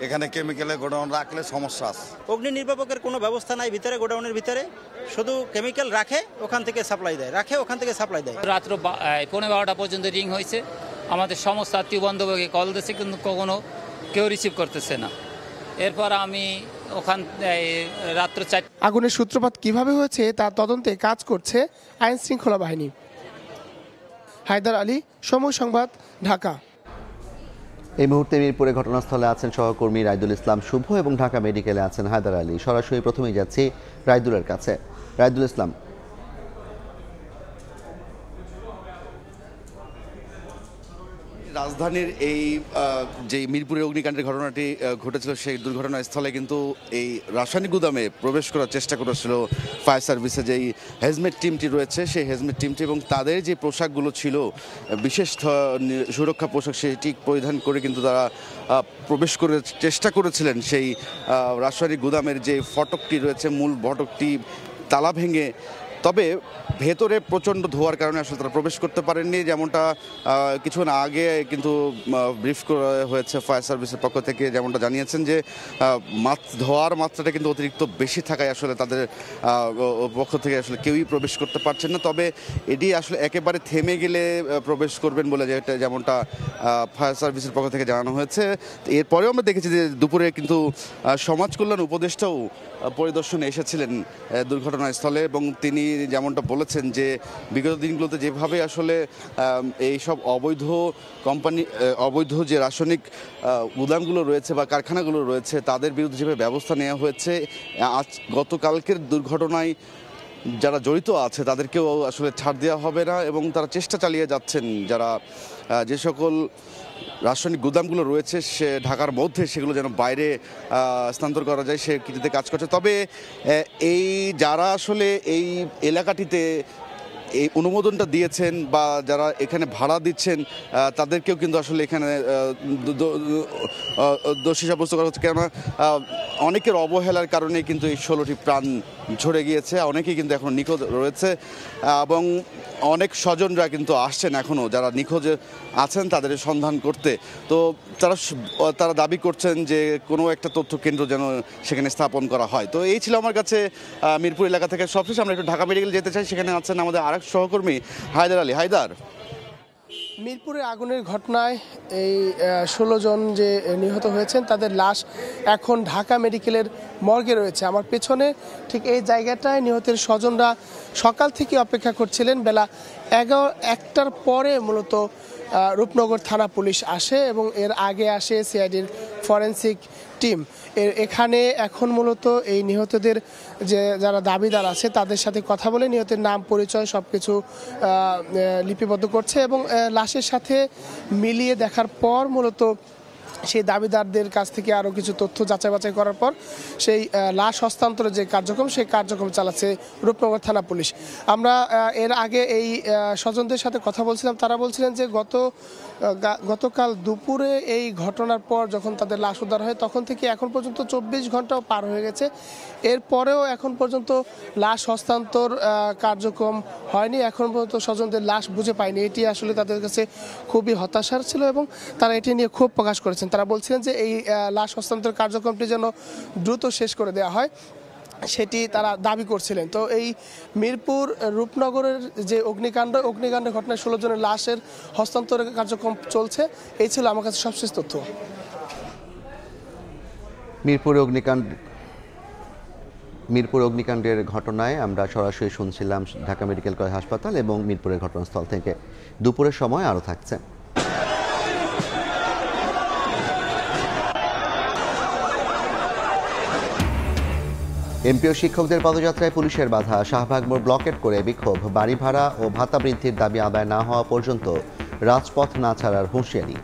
এখানে কেমিক্যালের গোডাউন রাখলে সমস্যা আছে। অগ্নি নির্বাপকের কোনো ব্যবস্থা নাই ভিতরে, গোডাউনের ভিতরে শুধু কেমিক্যাল রাখে, ওখান থেকে সাপ্লাই দেয়, রাখে ওখান থেকে সাপ্লাই দেয়। রাত্র 12:15 পর্যন্ত রিং হয়েছে, আমাদের সমস্ত আত্মীয় বান্ধবকে কল দিয়েছে, কিন্তু কখনো কেউ রিসিভ করতেছে না। এরপর আমি ওখান রাত্র 4। আগুনের সূত্রপাত কিভাবে হয়েছে তা তদন্তে কাজ করছে আইন শৃঙ্খলা বাহিনী। হায়দার আলী, সময় সংবাদ, ঢাকা। এই মুহূর্তে মিরপুরে ঘটনাস্থলে আছেন সহকর্মী রাইদুল ইসলাম শুভ এবং ঢাকা মেডিকেলে আছেন হায়দার আলী। সরাসরি প্রথমেই যাচ্ছি রাইদুলের কাছে। রাইদুল ইসলাম, রাজধানীর এই যে মিরপুরে অগ্নিকাণ্ডের ঘটনাটি ঘটেছিল সেই দুর্ঘটনাস্থলে কিন্তু এই রাসায়নিক গুদামে প্রবেশ করার চেষ্টা করেছিল ফায়ার সার্ভিসে যেই হেলমেট টিমটি রয়েছে, সেই হেলমেট টিমটি, এবং তাদের যে পোশাকগুলো ছিল বিশেষ সুরক্ষা পোশাক, সেটি পরিধান করে কিন্তু তারা প্রবেশ করে চেষ্টা করেছিলেন সেই রাসায়নিক গুদামের যে ফটকটি রয়েছে, মূল ফটকটি তালা ভেঙে। তবে ভেতরে প্রচণ্ড ধোয়ার কারণে আসলে তারা প্রবেশ করতে পারেননি, যেমনটা কিছুক্ষণ আগে কিন্তু ব্রিফ করা হয়েছে ফায়ার সার্ভিসের পক্ষ থেকে, যেমনটা জানিয়েছেন যে ধোয়ার মাত্রাটা কিন্তু অতিরিক্ত বেশি থাকায় আসলে তাদের পক্ষ থেকে আসলে কেউই প্রবেশ করতে পারছেন না। তবে এটি আসলে একেবারে থেমে গেলে প্রবেশ করবেন বলে যেমনটা ফায়ার সার্ভিসের পক্ষ থেকে জানানো হয়েছে। এরপরেও আমরা দেখেছি যে দুপুরে কিন্তু সমাজ কল্যাণ উপদেষ্টাও পরিদর্শনে এসেছিলেন দুর্ঘটনাস্থলে, এবং তিনি যেমনটা বলেছেন যে বিগত দিনগুলোতে যেভাবে আসলে এইসব অবৈধ যে রাসায়নিক গুদামগুলো রয়েছে বা কারখানাগুলো রয়েছে তাদের বিরুদ্ধে যেভাবে ব্যবস্থা নেওয়া হয়েছে, গতকালকের দুর্ঘটনায় যারা জড়িত আছে তাদেরকেও আসলে ছাড় দেওয়া হবে না, এবং তারা চেষ্টা চালিয়ে যাচ্ছেন যারা যে সকল রাসায়নিক গুদামগুলো রয়েছে সে ঢাকার মধ্যে সেগুলো যেন বাইরে স্থানান্তর করা যায় সে কৃতিতে কাজ করছে। তবে এই যারা আসলে এই এলাকাটিতে এই অনুমোদনটা দিয়েছেন বা যারা এখানে ভাড়া দিচ্ছেন তাদেরকেও কিন্তু আসলে এখানে দোষী সাব্যস্ত করা হচ্ছে, কেননা অনেকের অবহেলার কারণে কিন্তু এই 16টি প্রাণ ঝরে গিয়েছে, অনেকেই কিন্তু এখন নিখোঁজ রয়েছে, এবং অনেক স্বজনরা কিন্তু আসছেন এখনও যারা নিখোঁজ আছেন তাদের সন্ধান করতে। তো তারা দাবি করছেন যে কোনো একটা তথ্য কেন্দ্র যেন সেখানে স্থাপন করা হয়। তো এই ছিল আমার কাছে মিরপুর এলাকা থেকে সবশেষ। আমরা একটু ঢাকা মেডিকেল যেতে চাই, সেখানে আছেন আমাদের আরেক সহকর্মী হায়দার আলী। হায়দার, মিরপুরে আগুনের ঘটনায় এই 16 জন যে নিহত হয়েছেন তাদের লাশ এখন ঢাকা মেডিকেলের মর্গে রয়েছে। আমার পেছনে ঠিক এই জায়গাটায় নিহতের স্বজনরা সকাল থেকে অপেক্ষা করছিলেন। বেলা 1টার পরে মূলত রূপনগর থানা পুলিশ আসে এবং এর আগে আসে সিআইডির ফরেন্সিক টিম। এখানে এখন মূলত এই নিহতদের যে যারা দাবিদার আছে তাদের সাথে কথা বলে নিহতের নাম পরিচয় সব কিছু লিপিবদ্ধ করছে, এবং লাশের সাথে মিলিয়ে দেখার পর মূলত সেই দাবিদারদের কাছ থেকে আরও কিছু তথ্য যাচাই বাছাই করার পর সেই লাশ হস্তান্তরের যে কার্যক্রম সেই কার্যক্রম চালাচ্ছে রূপনগর থানা পুলিশ। আমরা এর আগে এই স্বজনদের সাথে কথা বলছিলাম, তারা বলছিলেন যে গতকাল দুপুরে এই ঘটনার পর যখন তাদের লাশ উদ্ধার হয় তখন থেকে এখন পর্যন্ত 24 ঘন্টাও পার হয়ে গেছে, এরপরেও এখন পর্যন্ত লাশ হস্তান্তর কার্যক্রম হয়নি। এখন পর্যন্ত স্বজনদের লাশ বুঝে পায়নি, এটি আসলে তাদের কাছে খুবই হতাশার ছিল এবং তারা এটি নিয়ে ক্ষোভ প্রকাশ করেছেন। তারা বলছিলেন যে এই লাশ হস্তান্তর কার্যক্রমটি যেন দ্রুত শেষ করে দেওয়া হয়, সেটি তারা দাবি করছিলেন। তো এই মিরপুর রূপনগরের যে অগ্নিকাণ্ডের ঘটনায় 16 জনের লাশের হস্তান্তরের কার্যক্রম চলছে। এই ছিল আমার কাছে সবশেষ তথ্য। মিরপুর অগ্নিকাণ্ডের ঘটনায় আমরা সরাসরি শুনছিলাম ঢাকা মেডিকেল কলেজ হাসপাতাল এবং মিরপুরের ঘটনাস্থল থেকে। দুপুরের সময় আরও থাকছে। এমপিও শিক্ষকদের পদযাত্রায় পুলিশের বাধা, শাহবাগ মোড় ব্লকেট করে বিক্ষোভ, বাড়ি ভাড়া ও ভাতা বৃদ্ধির দাবি আদায় না হওয়া পর্যন্ত রাজপথ না ছাড়ার হুঁশিয়ারি।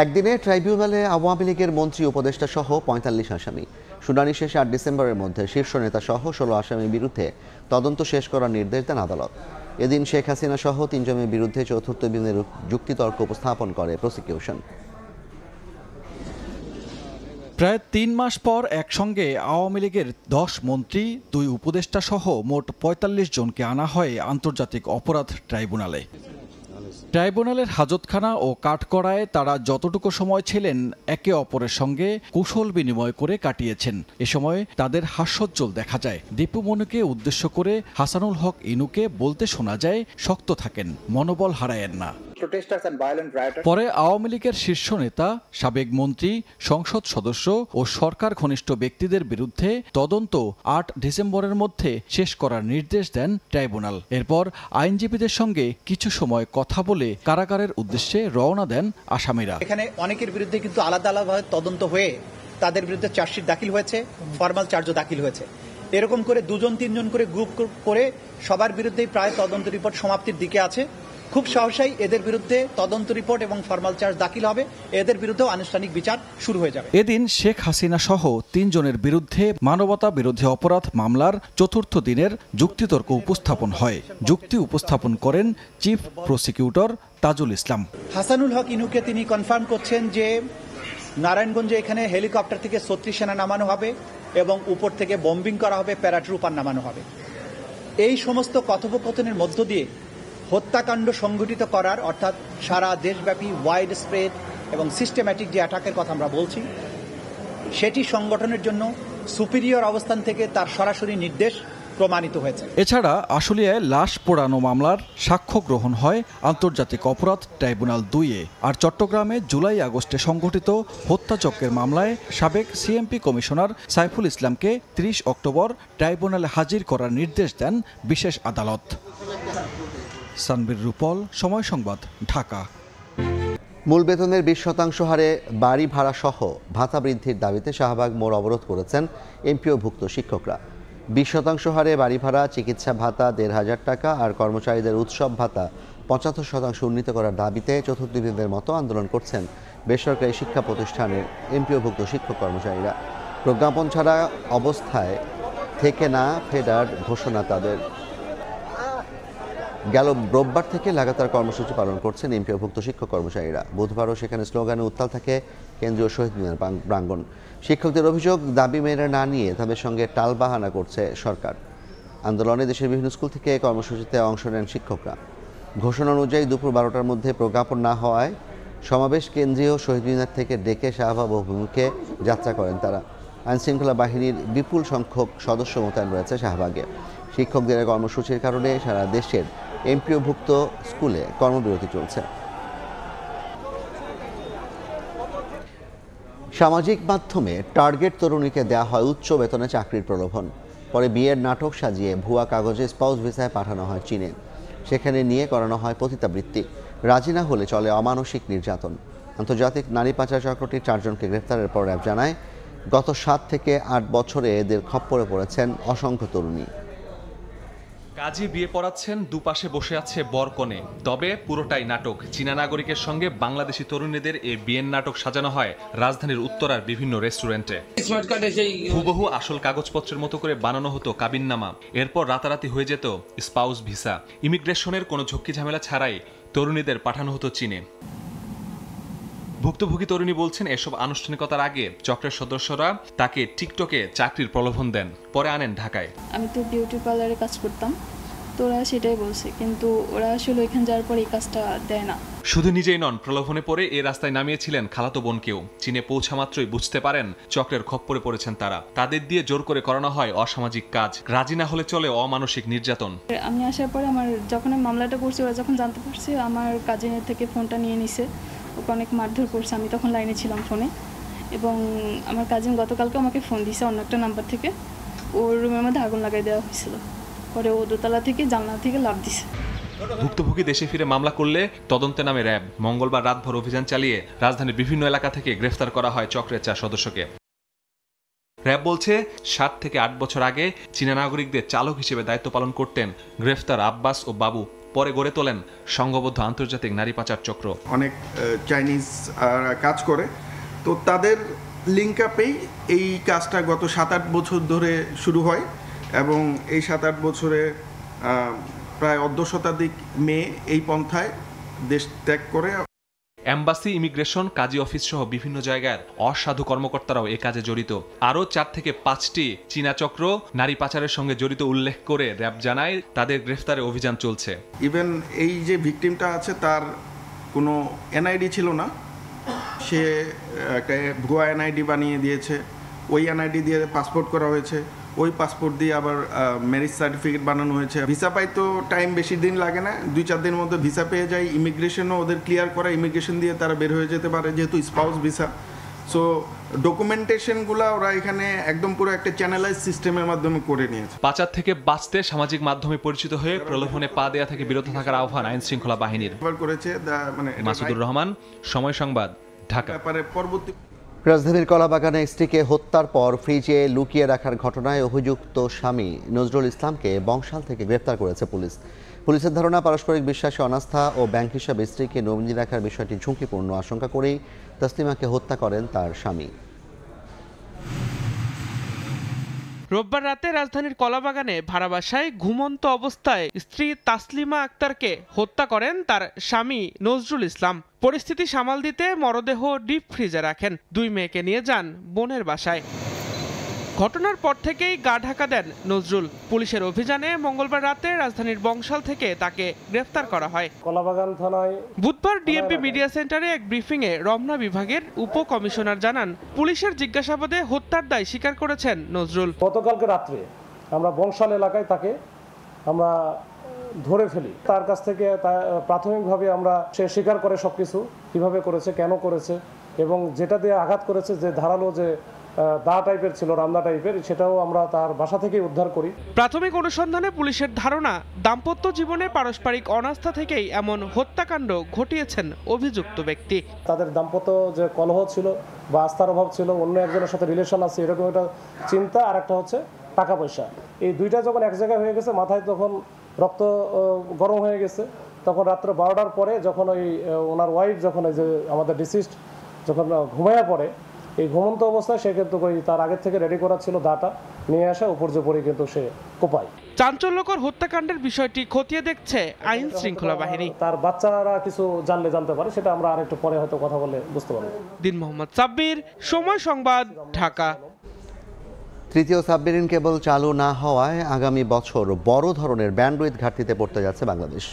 একদিনে ট্রাইব্যুনালে আওয়ামী লীগের মন্ত্রী উপদেষ্টা সহ ৪৫ আসামি। শুনানি শেষে ৮ ডিসেম্বরের মধ্যে শীর্ষ নেতা সহ ১৬ আসামির বিরুদ্ধে তদন্ত শেষ করার নির্দেশ দেন আদালত। এদিন শেখ হাসিনা সহ ৩ জনের বিরুদ্ধে চতুর্থ দিনের যুক্তিতর্ক উপস্থাপন করে প্রসিকিউশন। প্রায় ৩ মাস পর একসঙ্গে আওয়ামী লীগের ১০ মন্ত্রী, ২ উপদেষ্টা সহ মোট ৪৫ জনকে আনা হয় আন্তর্জাতিক অপরাধ ট্রাইব্যুনালে। ট্রাইব্যুনালের হাজতখানা ও কাঠগড়ায় তারা যতটুকু সময় ছিলেন একে অপরের সঙ্গে কুশল বিনিময় করে কাটিয়েছেন। এ সময় তাদের হাস্যোজ্জ্বল দেখা যায়। দীপু মনুকে উদ্দেশ্য করে হাসানুল হক ইনুকে বলতে শোনা যায়, শক্ত থাকেন, মনোবল হারায়েন না। পরে আওয়ামী লীগের শীর্ষ নেতা, সাবেক মন্ত্রী, সংসদ সদস্য ও সরকার ঘনিষ্ঠ ব্যক্তিদের বিরুদ্ধে তদন্ত ৮ ডিসেম্বরের মধ্যে শেষ করার নির্দেশ দেন ট্রাইব্যুনাল। এরপর আইনজীবীদের সঙ্গে কিছু সময় কথা বলে কারাগারের উদ্দেশ্যে রওনা দেন আসামিরা। এখানে অনেকের বিরুদ্ধে কিন্তু আলাদা আলাদাভাবে তদন্ত হয়ে তাদের বিরুদ্ধে চার্জশিট দাখিল হয়েছে, ফরমাল চার্জও দাখিল হয়েছে। এরকম করে ২-৩ জন করে গ্রুপ করে সবার বিরুদ্ধেই প্রায় তদন্ত রিপোর্ট সমাপ্তির দিকে আছে। খুব সহসাই এদের বিরুদ্ধে তদন্ত রিপোর্ট এবং ফরমাল চার্জ দাখিল হবে, এদের বিরুদ্ধেও আনুষ্ঠানিক বিচার শুরু হয়ে যাবে। এদিন শেখ হাসিনা সহ ৩ জনের বিরুদ্ধে মানবতা বিরোধী অপরাধ মামলার চতুর্থ দিনের যুক্তিতর্ক উপস্থাপন হয়। যুক্তি উপস্থাপন করেন চিফ প্রসিকিউটর তাজুল ইসলাম। হাসানুল হক ইনুকে তিনি কনফার্ম করছেন যে নারায়ণগঞ্জে এখানে হেলিকপ্টার থেকে ৩৬ সেনা নামানো হবে এবং উপর থেকে বম্বিং করা হবে, প্যারাট্রুপার নামানো হবে। এই সমস্ত কথোপকথনের মধ্য দিয়ে হত্যাকাণ্ড সংঘটিত করার, অর্থাৎ সারা দেশব্যাপী ওয়াইড স্প্রেড এবং সিস্টেম্যাটিক যে অ্যাটাকের কথা আমরা বলছি, সেটি সংগঠনের জন্য সুপিরিয়র অবস্থান থেকে তার সরাসরি নির্দেশ প্রমাণিত হয়েছে। এছাড়া আশুলিয়ায় লাশ পোড়ানো মামলার সাক্ষ্য গ্রহণ হয় আন্তর্জাতিক অপরাধ ট্রাইব্যুনাল ২-এ। আর চট্টগ্রামে জুলাই আগস্টে সংঘটিত হত্যাযজ্ঞের মামলায় সাবেক সিএমপি কমিশনার সাইফুল ইসলামকে ৩০ অক্টোবর ট্রাইব্যুনালে হাজির করার নির্দেশ দেন বিশেষ আদালত। সানবীর রূপল, সময় সংবাদ, ঢাকা। মূল বেতনের ২০% হারে বাড়ি ভাড়া সহ ভাতা বৃদ্ধির দাবিতে শাহবাগ মোড় অবরোধ করেছেন এমপিওভুক্ত শিক্ষকরা। ২০% হারে বাড়ি ভাড়া, চিকিৎসা ভাতা ১৫০০ টাকা আর কর্মচারীদের উৎসব ভাতা ৭৫% উন্নীত করার দাবিতে চতুর্থ দিনের মতো আন্দোলন করছেন বেসরকারি শিক্ষা প্রতিষ্ঠানের এমপিওভুক্ত শিক্ষক কর্মচারীরা। প্রজ্ঞাপন ছাড়া অবস্থায় থেকে না ফেরার ঘোষণা তাদের। গেল রোববার থেকে লাগাতার কর্মসূচি পালন করছেন এমপিওভুক্ত শিক্ষক কর্মচারীরা। বুধবারও সেখানে স্লোগানে উত্তাল থাকে কেন্দ্রীয় শহীদ মিনার প্রাঙ্গণ। শিক্ষকদের অভিযোগ, দাবি মেনে না নিয়ে তাদের সঙ্গে টালবাহানা করছে সরকার। আন্দোলনে দেশের বিভিন্ন স্কুল থেকে কর্মসূচিতে অংশ নেন শিক্ষকরা। ঘোষণা অনুযায়ী দুপুর ১২টার মধ্যে প্রজ্ঞাপন না হওয়ায় সমাবেশ কেন্দ্রীয় শহীদ মিনার থেকে ডেকে শাহবাগ অভিমুখে যাত্রা করেন তারা। আইনশৃঙ্খলা বাহিনীর বিপুল সংখ্যক সদস্য মোতায়েন রয়েছে শাহবাগে। শিক্ষকদের কর্মসূচির কারণে সারা দেশের এমপিওভুক্ত স্কুলে কর্মবিরতি চলছে। সামাজিক মাধ্যমে টার্গেট তরুণীকে দেওয়া হয় উচ্চ বেতনে চাকরির প্রলোভন। পরে বিয়ের নাটক সাজিয়ে ভুয়া কাগজে স্পাউস ভিসায় পাঠানো হয় চীনে। সেখানে নিয়ে করানো হয় পতিতাবৃত্তি। রাজি না হলে চলে অমানসিক নির্যাতন। আন্তর্জাতিক নারী পাচার চক্রটি 4 জনকে গ্রেফতারের পর র্যাব জানায়, গত 7 থেকে 8 বছরে এদের খপ্পরে পড়েছেন অসংখ্য তরুণী। কাজী বিয়ে পড়াচ্ছেন, দুপাশে বসে আছে বরকনে, তবে পুরোটাই নাটক। চীনা নাগরিকের সঙ্গে বাংলাদেশি তরুণীদের এই বিয়ের নাটক সাজানো হয় রাজধানীর উত্তরার বিভিন্ন রেস্টুরেন্টে। হুবহু আসল কাগজপত্রের মতো করে বানানো হতো কাবিননামা। এরপর রাতারাতি হয়ে যেত স্পাউস ভিসা। ইমিগ্রেশনের কোনো ঝক্কি ঝামেলা ছাড়াই তরুণীদের পাঠানো হতো চীনে। ভুক্তভোগী তরুণী বলছেন, এসব আনুষ্ঠানিকতার আগে চক্রের সদস্যরা তাকে টিকটকে চাকরির প্রলোভন দেন, পরে আনেন ঢাকায়। আমি তো বিউটি পার্লারে কাজ করতাম, তো ওরা সেটাই বলছে, কিন্তু ওরা আসলে ওইখানে যাওয়ার পর এই কাজটা দেয় না। শুধু নিজেই নন, প্রলোভনে পড়ে এই রাস্তায় নামিয়েছিলেন খালাতো বোনকেও। চীনে পৌঁছা মাত্রই বুঝতে পারেন চক্রের খপ্পরে পড়েছেন তারা। তাদের দিয়ে জোর করে করানো হয় অসামাজিক কাজ। রাজি না হলে চলে অমানসিক নির্যাতন। আমি আসার পরে যখন আমি মামলাটা করছি, ওরা যখন জানতে পারছে, আমার কাজিনের থেকে ফোনটা নিয়ে নিছে। ওকে অনেক মারধর করছে। আমি তখন লাইনে ছিলাম ফোনে, এবং আমার কাজিন গতকালকে আমাকে ফোন দিছে অন্য একটা নাম্বার থেকে। ওর রুমের মধ্যে আগুন লাগাই দেওয়া হয়েছিল। পরে ও দোতলা থেকে জানলা থেকে লাফ দিছে। ভুক্তভোগী দেশে ফিরে মামলা করলে তদন্তে নামে র্যাব। মঙ্গলবার রাতভর অভিযান চালিয়ে রাজধানীর বিভিন্ন এলাকা থেকে গ্রেফতার করা হয় চক্রের 4 সদস্যকে। র্যাব বলছে 7 থেকে 8 বছর আগে চীনা নাগরিকদের চালক হিসেবে দায়িত্ব পালন করতেন গ্রেফতার আব্বাস ও বাবু। পরে গড়ে তোলেন সংঘবদ্ধ আন্তর্জাতিক নারী পাচার চক্র। অনেক চাইনিজ কাজ করে, তো তাদের লিঙ্ক আপেই এই কাজটা গত 7-8 বছর ধরে শুরু হয় এবং এই 7-8 বছরে প্রায় অর্ধ শতাধিক মেয়ে এই পন্থায় দেশ ত্যাগ করে। এম্বাসি, ইমিগ্রেশন, কাজী অফিস সহ বিভিন্ন জায়গার অসাধু কর্মকর্তারাও এ কাজে জড়িত। আরও 4 থেকে 5টি চীনা চক্র নারী পাচারের সঙ্গে জড়িত উল্লেখ করে র্যাব জানায় তাদের গ্রেফতারে অভিযান চলছে। ইভেন এই যে ভিকটিমটা আছে তার কোনো এনআইডি ছিল না, সে একটা ভুয়া এনআইডি বানিয়ে দিয়েছে। ওই এনআইডি দিয়ে পাসপোর্ট করা হয়েছে, ওই পাসপোর্ট দিয়ে আবার ম্যারেজ সার্টিফিকেট বানানো হয়েছে। ভিসা পাই তো টাইম বেশি দিন লাগে না, 2-4 দিনের মধ্যে ভিসা পেয়ে যায়। ইমিগ্রেশনও ওদের ক্লিয়ার করা, ইমিগ্রেশন দিয়ে তারা বের হয়ে যেতে পারে যেহেতু স্পাউস ভিসা। সো ডকুমেন্টেশনগুলো ওরা এখানে একদম পুরো একটা চ্যানেলাইজ সিস্টেমের মাধ্যমে করে নিয়েছে। পাচার থেকে বাঁচতে সামাজিক মাধ্যমে পরিচিত হয়ে প্রলোভনে পা দেয়া থেকে বিরত থাকার আহ্বান আইন শৃঙ্খলা বাহিনীর। মাসুদুর রহমান, সময় সংবাদ, ঢাকা। পরবর্তী রাজধানীর কলাবাগানে স্ত্রীকে হত্যার পর ফ্রিজে লুকিয়ে রাখার ঘটনায় অভিযুক্ত স্বামী নজরুল ইসলামকে বংশাল থেকে গ্রেফতার করেছে পুলিশ। পুলিশের ধারণা, পারস্পরিক বিশ্বাসে অনাস্থা ও ব্যাংক হিসাবে স্ত্রীকে নমিনি রাখার বিষয়টি ঝুঁকিপূর্ণ আশঙ্কা করেই তাসলিমাকে হত্যা করেন তার স্বামী। রোববার রাতে রাজধানীর কলাবাগানে ভাড়া বাসায় ঘুমন্ত অবস্থায় স্ত্রী তাসলিমা আক্তারকে হত্যা করেন তার স্বামী নজরুল ইসলাম। পরিস্থিতি সামাল দিতে মরদেহ ডিপ ফ্রিজে রাখেন। 2 মেয়েকে নিয়ে যান বোনের বাসায়। ঘটনার পর থেকেই গা ঢাকা দেন নজরুল। পুলিশের অভিযানে মঙ্গলবার রাতে রাজধানীর বংশাল থেকে তাকে গ্রেফতার করা হয়। কলাবাগান থানায় বুধবার ডিএমপি মিডিয়া সেন্টারে এক ব্রিফিংয়ে রমনা বিভাগের উপকমিশনার জানান, পুলিশের জিজ্ঞাসাবাদে হত্যার দায় স্বীকার করেছেন নজরুল। গতকালকে রাত্রে আমরা বংশাল এলাকায় তাকে আমরা ধরে ফেলি। তার কাছ থেকে প্রাথমিকভাবে আমরা সে স্বীকার করে সবকিছু, কিভাবে করেছে, কেন করেছে এবং যেটা দিয়ে আঘাত করেছে, যে ধারালো যে দা টাইপের ছিল, রামদা টাইপের, সেটাও আমরা তার বাসা থেকে উদ্ধার করি। প্রাথমিক অনুসন্ধানে পুলিশের ধারণা, দাম্পত্য জীবনে পারস্পরিক অনাস্থা থেকেই এমন হত্যাকাণ্ড ঘটিয়েছেন অভিযুক্ত ব্যক্তি। তাদের দাম্পত্য যে কলহ ছিল বা আস্থার অভাব ছিল, অন্য একজনের সাথে রিলেশন আছে এরকম একটা চিন্তা, আর একটা হচ্ছে টাকা পয়সা। এই দুইটা যখন এক জায়গায় হয়ে গেছে, মাথায় তখন রক্ত গরম হয়ে গেছে, তখন রাত্রে 12টার পরে যখন ওনার ওয়াইফ যখন এই যে আমাদের ডিসিস্ট যখন ঘুমাইয়া পড়ে, এই ঘুমন্ত অবস্থায় সে কিন্তু তার আগে থেকে রেডি করা ছিল দাটা নিয়ে আসা, উপর যে পরে কিন্তু সে কোপায়। চাঞ্চল্যকর হত্যাকাণ্ডের বিষয়টি খতিয়ে দেখছে আইন শৃঙ্খলা বাহিনী। তার বাচ্চারা কিছু জানতে পারে, সেটা আমরা আরেকটু পরে হয়তো কথা বলে বুঝতে পারবো। দিন মোহাম্মদ সাব্বির, সময় সংবাদ, ঢাকা। তৃতীয় সাবমেরিন কেবল চালু না হওয়ায় আগামী বছর বড় ধরনের ব্যান্ডউইথ ঘাটতিতে পড়তে যাচ্ছে বাংলাদেশ।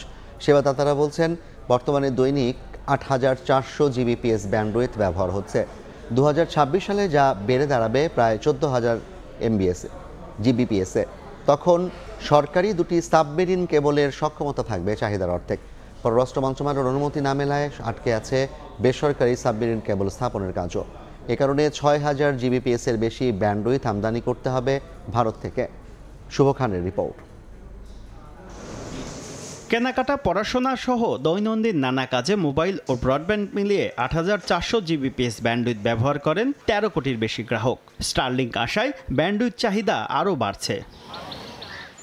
সেবাদাতারা বলছেন, বর্তমানে দৈনিক ৮,৪০০ জিবিপিএস ব্যান্ডউইথ ব্যবহার হচ্ছে। 2026 সালে যা বেড়ে দাঁড়াবে প্রায় 14,000 জিবিপিএসে। তখন সরকারি 2টি সাবমেরিন কেবলের সক্ষমতা থাকবে চাহিদার অর্ধেক। পররাষ্ট্র মন্ত্রণালয়ের অনুমতি না মেলায় আটকে আছে বেসরকারি সাবমেরিন কেবল স্থাপনের কাজও। এ কারণে 6,000 জিবিপিএসের বেশি ব্যান্ডউইথ আমদানি করতে হবে ভারত থেকে। শুভ খানের রিপোর্ট। কেনাকাটা, পড়াশোনা সহ দৈনন্দিন নানা কাজে মোবাইল ও ব্রডব্যান্ড মিলিয়ে ৮,৪০০ জিবিপিএস ব্যান্ডউইথ ব্যবহার করেন 13 কোটির বেশি গ্রাহক। স্টারলিংক আসায় ব্যান্ডউইথ চাহিদা আরও বাড়ছে।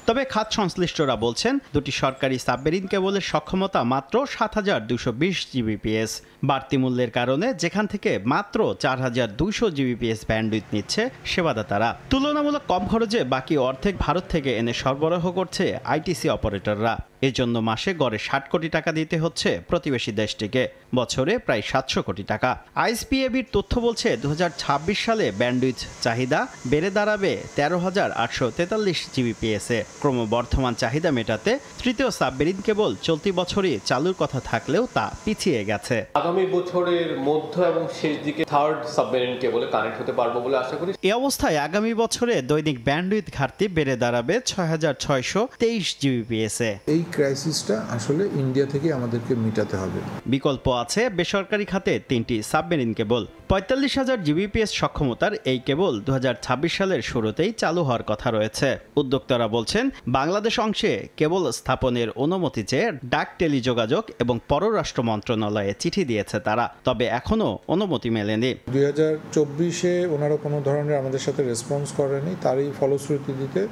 তবে খাত সংশ্লিষ্টরা বলছেন, 2টি সরকারি সাবমেরিন কেবলের সক্ষমতা মাত্র 7,220 জিবিপিএস। বাড়তি মূল্যের কারণে যেখান থেকে মাত্র 4,200 জিবিপিএস ব্যান্ডউইথ নিচ্ছে সেবাদাতারা, তুলনামূলক কম খরচে বাকি অর্ধেক ভারত থেকে এনে সরবরাহ করছে আইটিসি অপারেটররা। এজন্য মাসে গড়ে 60 কোটি টাকা দিতে হচ্ছে প্রতিবেশী দেশটিকে, বছরে প্রায় 700 কোটি টাকা। আইএসপিএবির তথ্য বলছে, 2026 সালে ব্যান্ডউইথ চাহিদা বেড়ে দাঁড়াবে 13,843 জিবিপিএসে। ক্রমবর্ধমান চাহিদা মেটাতে তৃতীয় সাবমেরিন কেবল চলতি বছরই চালুর কথা থাকলেও তা পিছিয়ে গেছে। আগামী বছরের মধ্য এবং শেষ দিকে থার্ড সাবমেরিন কেবলে কানেক্ট হতে পারবো বলে আশা করি। এই অবস্থায় আগামী বছরে দৈনিক ব্যান্ডউইথ ঘাটতি বেড়ে দাঁড়াবে 6,623 জিবিপিএসে। এই ক্রাইসিসটা আসলে ইন্ডিয়া থেকে আমাদেরকে মেটাতে হবে। বিকল্প আছে বেসরকারি খাতে 3টি সাবমেরিন কেবল। ৪৫,০০০ জিবিপিএস সক্ষমতার এই কেবল ২০২৬ সালের শুরুতেই চালু হওয়ার কথা রয়েছে। উদ্যোক্তারা বলছেন, বাংলাদেশ অংশে কেবল স্থাপনের অনুমতি চেয়ে ডাক টেলিযোগাযোগ এবং পররাষ্ট্র মন্ত্রণালয়ে চিঠি দিয়েছে তারা, তবে এখনও অনুমতি মেলেনি। 2024-এ ওনারা কোনো ধরনের আমাদের সাথে রেসপন্স করেনি। তারই ফলশ্রুতিতে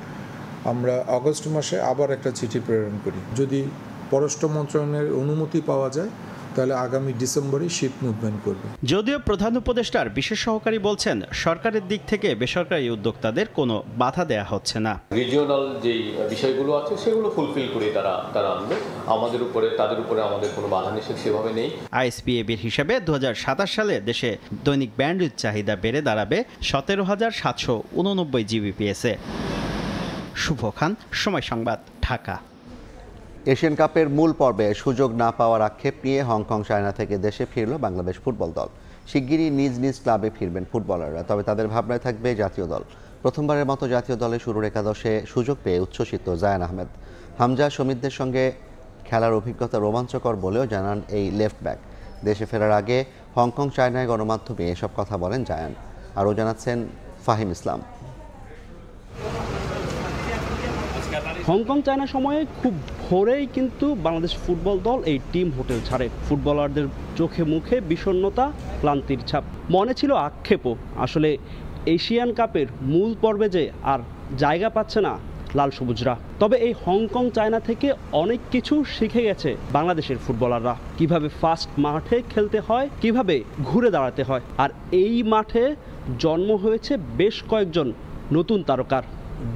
আমরা আগস্ট মাসে আবার একটা চিঠি প্রেরণ করি। যদি পররাষ্ট্র মন্ত্রণালয়ের অনুমতি পাওয়া যায় তাহলে আগামী ডিসেম্বরে শিপ মুভমেন্ট করবে। যদিও প্রধান উপদেষ্টার বিশেষ সহকারী বলছেন, সরকারের দিক থেকে বেসরকারি উদ্যোক্তাদের কোনো বাধা দেয়া হচ্ছে না। রিজিওনাল যেই বিষয়গুলো আছে সেগুলো ফুলফিল করে তারা আনবে। তাদের উপরে আমাদের কোনো বাধা নিষেধ সেভাবে নেই। আইএসপিএবির হিসাবে ২০২৭ সালে দেশে দৈনিক ব্যান্ডউইথ চাহিদা বেড়ে দাঁড়াবে ১৭,৭৮৯ জিবিপিএসে। শুভ খান, সময় সংবাদ, ঢাকা। এশিয়ান কাপের মূল পর্বে সুযোগ না পাওয়ার আক্ষেপ নিয়ে হংকং চায়না থেকে দেশে ফিরল বাংলাদেশ ফুটবল দল। শিগগিরই নিজ নিজ ক্লাবে ফিরবেন ফুটবলাররা, তবে তাদের ভাবনায় থাকবে জাতীয় দল। প্রথমবারের মতো জাতীয় দলে শুরুর একাদশে সুযোগ পেয়ে উচ্ছ্বসিত জায়ান আহমেদ। হামজা সমিতদের সঙ্গে খেলার অভিজ্ঞতা রোমাঞ্চকর বলেও জানান এই লেফট ব্যাক। দেশে ফেরার আগে হংকং চায়নায় গণমাধ্যমে এসব কথা বলেন জায়ান। আরও জানাচ্ছেন ফাহিম ইসলাম। হংকং চায়না সময়ে খুব ভোরেই কিন্তু বাংলাদেশ ফুটবল দল এই টিম হোটেল ছাড়ে। ফুটবলারদের চোখে মুখে বিষণ্ণতা, ক্লান্তির ছাপ। মনে ছিল আক্ষেপও, আসলে এশিয়ান কাপের মূল পর্বে যে আর জায়গা পাচ্ছে না লাল সবুজরা। তবে এই হংকং চায়না থেকে অনেক কিছু শিখে গেছে বাংলাদেশের ফুটবলাররা, কিভাবে ফাস্ট মাঠে খেলতে হয়, কিভাবে ঘুরে দাঁড়াতে হয়। আর এই মাঠে জন্ম হয়েছে বেশ কয়েকজন নতুন তারকার।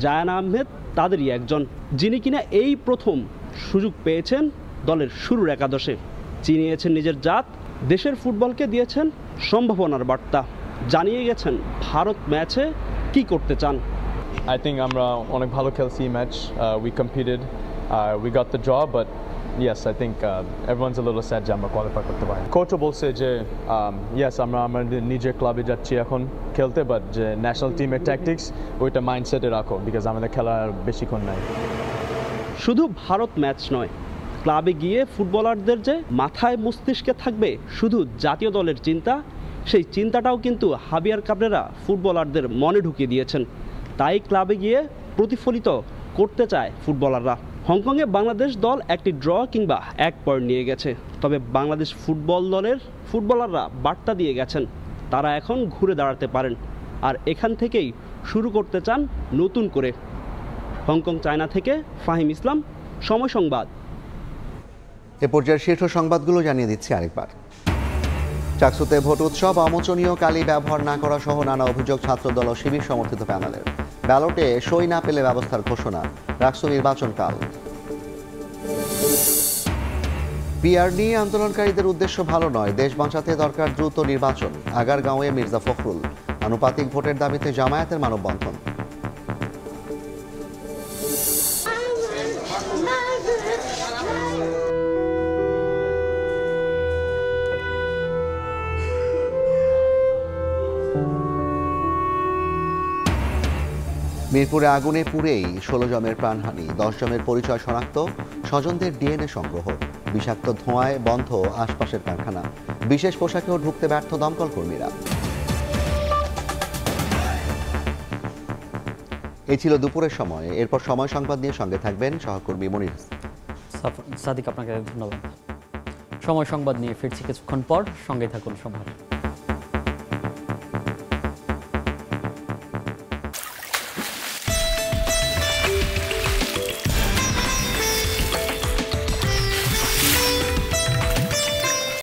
জায়ান আহমেদ তাদেরই একজন, যিনি কিনা এই প্রথম সুযোগ পেয়েছেন দলের শুরুর একাদশে। চিনিয়েছেন নিজের জাত, দেশের ফুটবলকে দিয়েছেন সম্ভাবনার বার্তা, জানিয়ে গেছেন ভারত ম্যাচে কি করতে চান। I think আমরা অনেক ভালো খেলছি match, we competed, we got the draw, but yes, I think everyone's a little sad যে আমরা কোয়ালিফাই করতে পারি। কোচও বলছে যে yes, আমরা আমাদের নিজের ক্লাবে যাচ্ছি এখন খেলতে, বাট যে ন্যাশনাল টিমের ট্যাকটিক্স ওইটা মাইন্ডসেটে রাখো, বিকজ আমাদের খেলার বেশিক্ষণ নাই। শুধু ভারত ম্যাচ নয়, ক্লাবে গিয়ে ফুটবলারদের যে মাথায় মস্তিষ্কে থাকবে শুধু জাতীয় দলের চিন্তা, সেই চিন্তাটাও কিন্তু হাবিয়ার কাবরেরা ফুটবলারদের মনে ঢুকিয়ে দিয়েছেন। তাই ক্লাবে গিয়ে প্রতিফলিত করতে চায় ফুটবলাররা। হংকংয়ে বাংলাদেশ দল একটি ড্র কিংবা 1 পয়েন্ট নিয়ে গেছে, তবে বাংলাদেশ ফুটবল দলের ফুটবলাররা বার্তা দিয়ে গেছেন তারা এখন ঘুরে দাঁড়াতে পারেন, আর এখান থেকেই শুরু করতে চান নতুন করে। হংকং চায়না থেকে ফাহিম ইসলাম, সময় সংবাদ। এ পর্যায়ের শীর্ষ সংবাদগুলো জানিয়ে দিচ্ছি আরেকবার। চাকসুতে ভোট উৎসব, অমোচনীয় কালি ব্যবহার না করা সহ নানা অভিযোগ ছাত্রদল ও শিবির সমর্থিত প্যানেলের। ব্যালটে সই না পেলে ব্যবস্থার ঘোষণা, রাকসু নির্বাচনকাল। পিআর নিয়ে আন্দোলনকারীদের উদ্দেশ্য ভালো নয়, দেশ বাঁচাতে দরকার দ্রুত নির্বাচন। আগারগাঁওয়ে মির্জা ফখরুল। আনুপাতিক ভোটের দাবিতে জামায়াতের মানববন্ধন। মিরপুরে আগুনে পুড়েই 16 জনের প্রাণহানি, 10 জনের পরিচয় শনাক্ত, স্বজনদের ডিএনএ সংগ্রহ। বিষাক্ত ধোঁয়ায় বন্ধ আশপাশের কারখানা, বিশেষ পোশাকেও ঢুকতে ব্যর্থ দমকল কর্মীরা। এই ছিল দুপুরের সময়। এরপর সময় সংবাদ নিয়ে সঙ্গে থাকবেন সহকর্মী মনির সাদিক। আপনাকে ধন্যবাদ। সময় সংবাদ নিয়ে ফিরছি কিছুক্ষণ পর, সঙ্গে থাকুন। সময়।